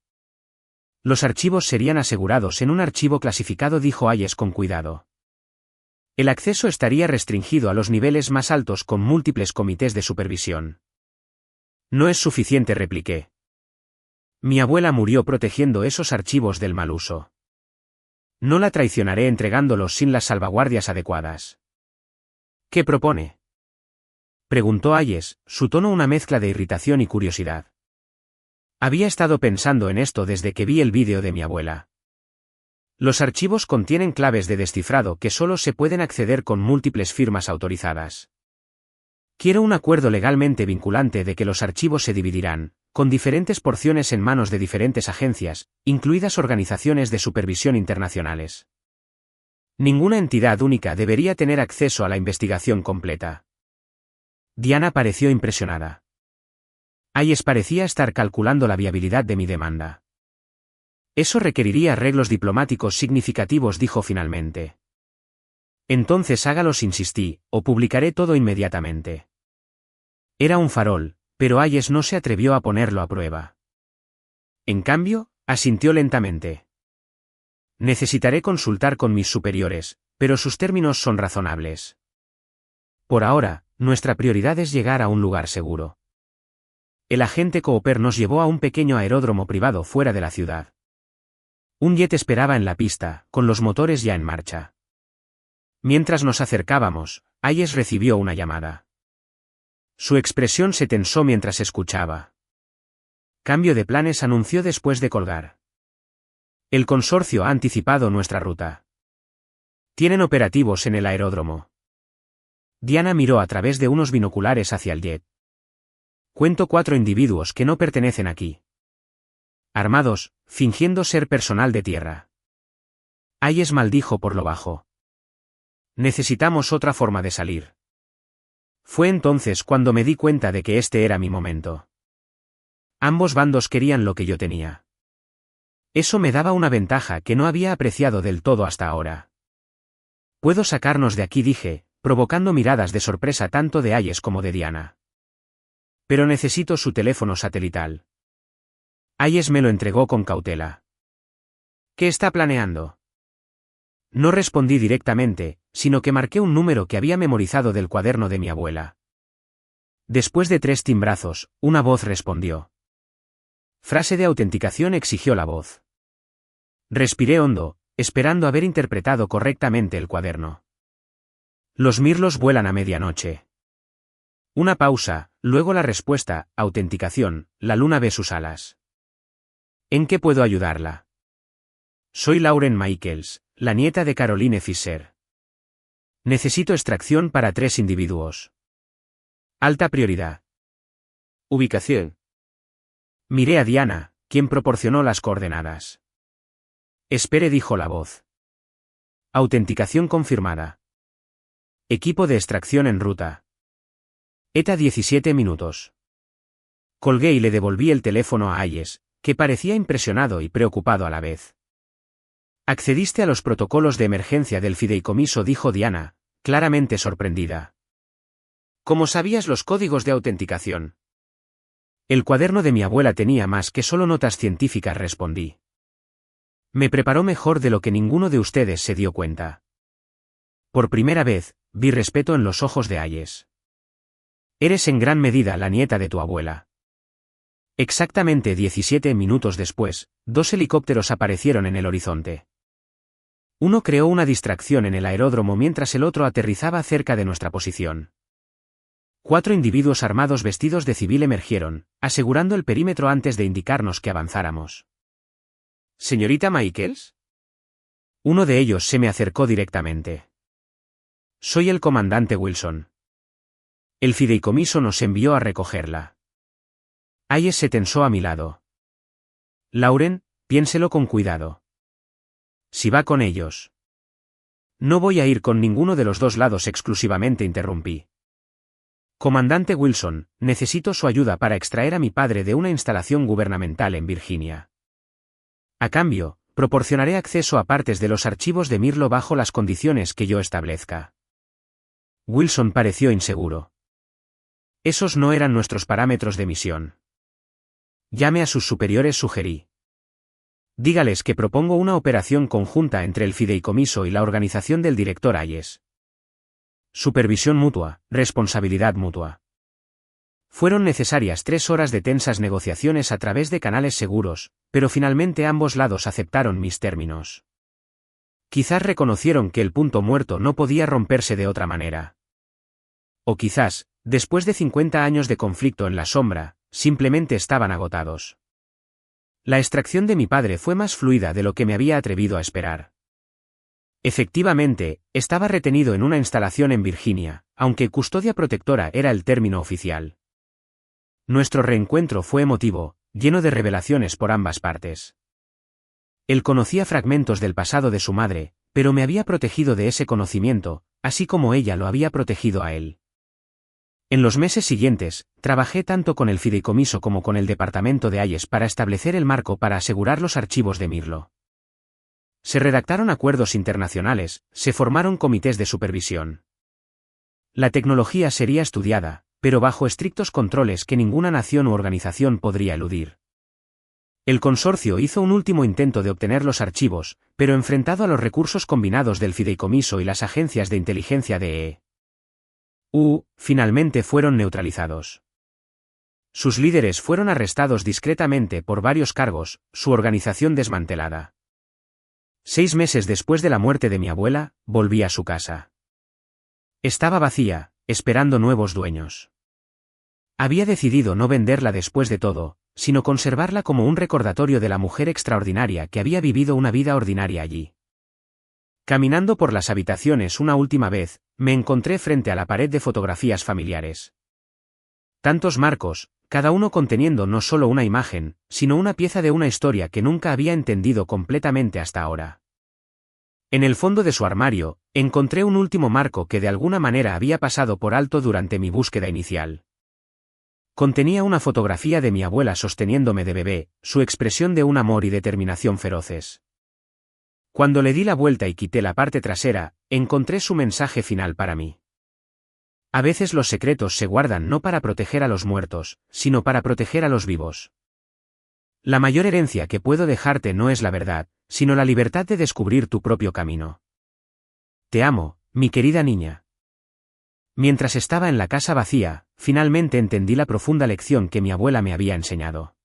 Los archivos serían asegurados en un archivo clasificado, dijo Hayes con cuidado. El acceso estaría restringido a los niveles más altos con múltiples comités de supervisión. No es suficiente, repliqué. Mi abuela murió protegiendo esos archivos del mal uso. No la traicionaré entregándolos sin las salvaguardias adecuadas. ¿Qué propone?, preguntó Hayes, su tono una mezcla de irritación y curiosidad. Había estado pensando en esto desde que vi el vídeo de mi abuela. Los archivos contienen claves de descifrado que solo se pueden acceder con múltiples firmas autorizadas. Quiero un acuerdo legalmente vinculante de que los archivos se dividirán, con diferentes porciones en manos de diferentes agencias, incluidas organizaciones de supervisión internacionales. Ninguna entidad única debería tener acceso a la investigación completa. Diana pareció impresionada. Hayes parecía estar calculando la viabilidad de mi demanda. Eso requeriría arreglos diplomáticos significativos, dijo finalmente. Entonces hágalos, insistí, o publicaré todo inmediatamente. Era un farol, pero Hayes no se atrevió a ponerlo a prueba. En cambio, asintió lentamente. Necesitaré consultar con mis superiores, pero sus términos son razonables. Por ahora, nuestra prioridad es llegar a un lugar seguro. El agente Cooper nos llevó a un pequeño aeródromo privado fuera de la ciudad. Un jet esperaba en la pista, con los motores ya en marcha. Mientras nos acercábamos, Hayes recibió una llamada. Su expresión se tensó mientras escuchaba. Cambio de planes, anunció después de colgar. El consorcio ha anticipado nuestra ruta. Tienen operativos en el aeródromo. Diana miró a través de unos binoculares hacia el jet. Cuento 4 individuos que no pertenecen aquí. Armados, fingiendo ser personal de tierra. Hayes maldijo por lo bajo. Necesitamos otra forma de salir. Fue entonces cuando me di cuenta de que este era mi momento. Ambos bandos querían lo que yo tenía. Eso me daba una ventaja que no había apreciado del todo hasta ahora. Puedo sacarnos de aquí, dije, provocando miradas de sorpresa tanto de Hayes como de Diana. Pero necesito su teléfono satelital. Hayes me lo entregó con cautela. ¿Qué está planeando? No respondí directamente, sino que marqué un número que había memorizado del cuaderno de mi abuela. Después de 3 timbrazos, una voz respondió. Frase de autenticación, exigió la voz. Respiré hondo, esperando haber interpretado correctamente el cuaderno. Los mirlos vuelan a medianoche. Una pausa, luego la respuesta, autenticación, la luna ve sus alas. ¿En qué puedo ayudarla? Soy Lauren Michaels, la nieta de Caroline Fisher. Necesito extracción para 3 individuos. Alta prioridad. Ubicación. Miré a Diana, quien proporcionó las coordenadas. Espere, dijo la voz. Autenticación confirmada. Equipo de extracción en ruta. ETA 17 minutos. Colgué y le devolví el teléfono a Hayes, que parecía impresionado y preocupado a la vez. Accediste a los protocolos de emergencia del fideicomiso, dijo Diana, claramente sorprendida. ¿Cómo sabías los códigos de autenticación? El cuaderno de mi abuela tenía más que solo notas científicas, respondí. Me preparó mejor de lo que ninguno de ustedes se dio cuenta. Por primera vez, vi respeto en los ojos de Hayes. Eres en gran medida la nieta de tu abuela. Exactamente 17 minutos después, 2 helicópteros aparecieron en el horizonte. Uno creó una distracción en el aeródromo mientras el otro aterrizaba cerca de nuestra posición. 4 individuos armados vestidos de civil emergieron, asegurando el perímetro antes de indicarnos que avanzáramos. ¿Señorita Michaels? Uno de ellos se me acercó directamente. Soy el comandante Wilson. El fideicomiso nos envió a recogerla. Hayes se tensó a mi lado. Lauren, piénselo con cuidado. Si va con ellos. No voy a ir con ninguno de los 2 lados exclusivamente, interrumpí. Comandante Wilson, necesito su ayuda para extraer a mi padre de una instalación gubernamental en Virginia. A cambio, proporcionaré acceso a partes de los archivos de Mirlo bajo las condiciones que yo establezca. Wilson pareció inseguro. Esos no eran nuestros parámetros de misión. Llame a sus superiores, sugerí. Dígales que propongo una operación conjunta entre el fideicomiso y la organización del director Hayes. Supervisión mutua, responsabilidad mutua. Fueron necesarias 3 horas de tensas negociaciones a través de canales seguros, pero finalmente ambos lados aceptaron mis términos. Quizás reconocieron que el punto muerto no podía romperse de otra manera. O quizás, después de 50 años de conflicto en la sombra, simplemente estaban agotados. La extracción de mi padre fue más fluida de lo que me había atrevido a esperar. Efectivamente, estaba retenido en una instalación en Virginia, aunque custodia protectora era el término oficial. Nuestro reencuentro fue emotivo, lleno de revelaciones por ambas partes. Él conocía fragmentos del pasado de su madre, pero me había protegido de ese conocimiento, así como ella lo había protegido a él. En los meses siguientes, trabajé tanto con el fideicomiso como con el departamento de Hayes para establecer el marco para asegurar los archivos de Mirlo. Se redactaron acuerdos internacionales, se formaron comités de supervisión. La tecnología sería estudiada, pero bajo estrictos controles que ninguna nación u organización podría eludir. El consorcio hizo un último intento de obtener los archivos, pero enfrentado a los recursos combinados del fideicomiso y las agencias de inteligencia de finalmente fueron neutralizados. Sus líderes fueron arrestados discretamente por varios cargos, su organización desmantelada. 6 meses después de la muerte de mi abuela, volví a su casa. Estaba vacía, esperando nuevos dueños. Había decidido no venderla después de todo, sino conservarla como un recordatorio de la mujer extraordinaria que había vivido una vida ordinaria allí. Caminando por las habitaciones una última vez, me encontré frente a la pared de fotografías familiares. Tantos marcos, cada uno conteniendo no solo una imagen, sino una pieza de una historia que nunca había entendido completamente hasta ahora. En el fondo de su armario, encontré un último marco que de alguna manera había pasado por alto durante mi búsqueda inicial. Contenía una fotografía de mi abuela sosteniéndome de bebé, su expresión de un amor y determinación feroces. Cuando le di la vuelta y quité la parte trasera, encontré su mensaje final para mí. A veces los secretos se guardan no para proteger a los muertos, sino para proteger a los vivos. La mayor herencia que puedo dejarte no es la verdad, sino la libertad de descubrir tu propio camino. Te amo, mi querida niña. Mientras estaba en la casa vacía, finalmente entendí la profunda lección que mi abuela me había enseñado.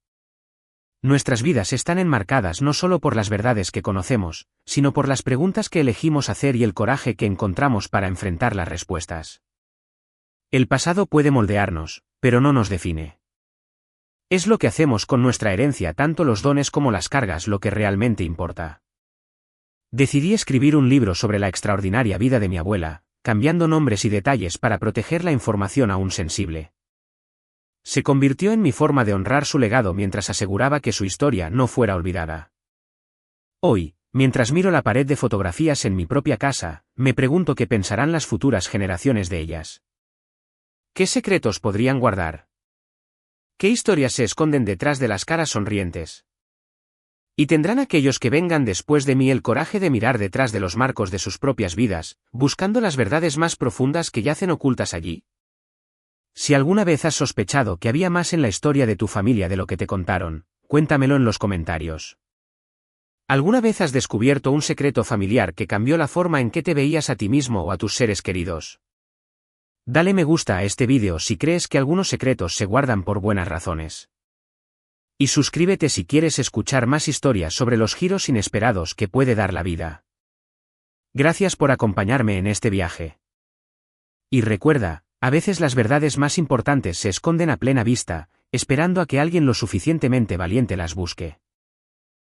Nuestras vidas están enmarcadas no solo por las verdades que conocemos, sino por las preguntas que elegimos hacer y el coraje que encontramos para enfrentar las respuestas. El pasado puede moldearnos, pero no nos define. Es lo que hacemos con nuestra herencia, tanto los dones como las cargas, lo que realmente importa. Decidí escribir un libro sobre la extraordinaria vida de mi abuela, cambiando nombres y detalles para proteger la información aún sensible. Se convirtió en mi forma de honrar su legado mientras aseguraba que su historia no fuera olvidada. Hoy, mientras miro la pared de fotografías en mi propia casa, me pregunto qué pensarán las futuras generaciones de ellas. ¿Qué secretos podrían guardar? ¿Qué historias se esconden detrás de las caras sonrientes? ¿Y tendrán aquellos que vengan después de mí el coraje de mirar detrás de los marcos de sus propias vidas, buscando las verdades más profundas que yacen ocultas allí? Si alguna vez has sospechado que había más en la historia de tu familia de lo que te contaron, cuéntamelo en los comentarios. ¿Alguna vez has descubierto un secreto familiar que cambió la forma en que te veías a ti mismo o a tus seres queridos? Dale me gusta a este vídeo si crees que algunos secretos se guardan por buenas razones. Y suscríbete si quieres escuchar más historias sobre los giros inesperados que puede dar la vida. Gracias por acompañarme en este viaje. Y recuerda, a veces las verdades más importantes se esconden a plena vista, esperando a que alguien lo suficientemente valiente las busque.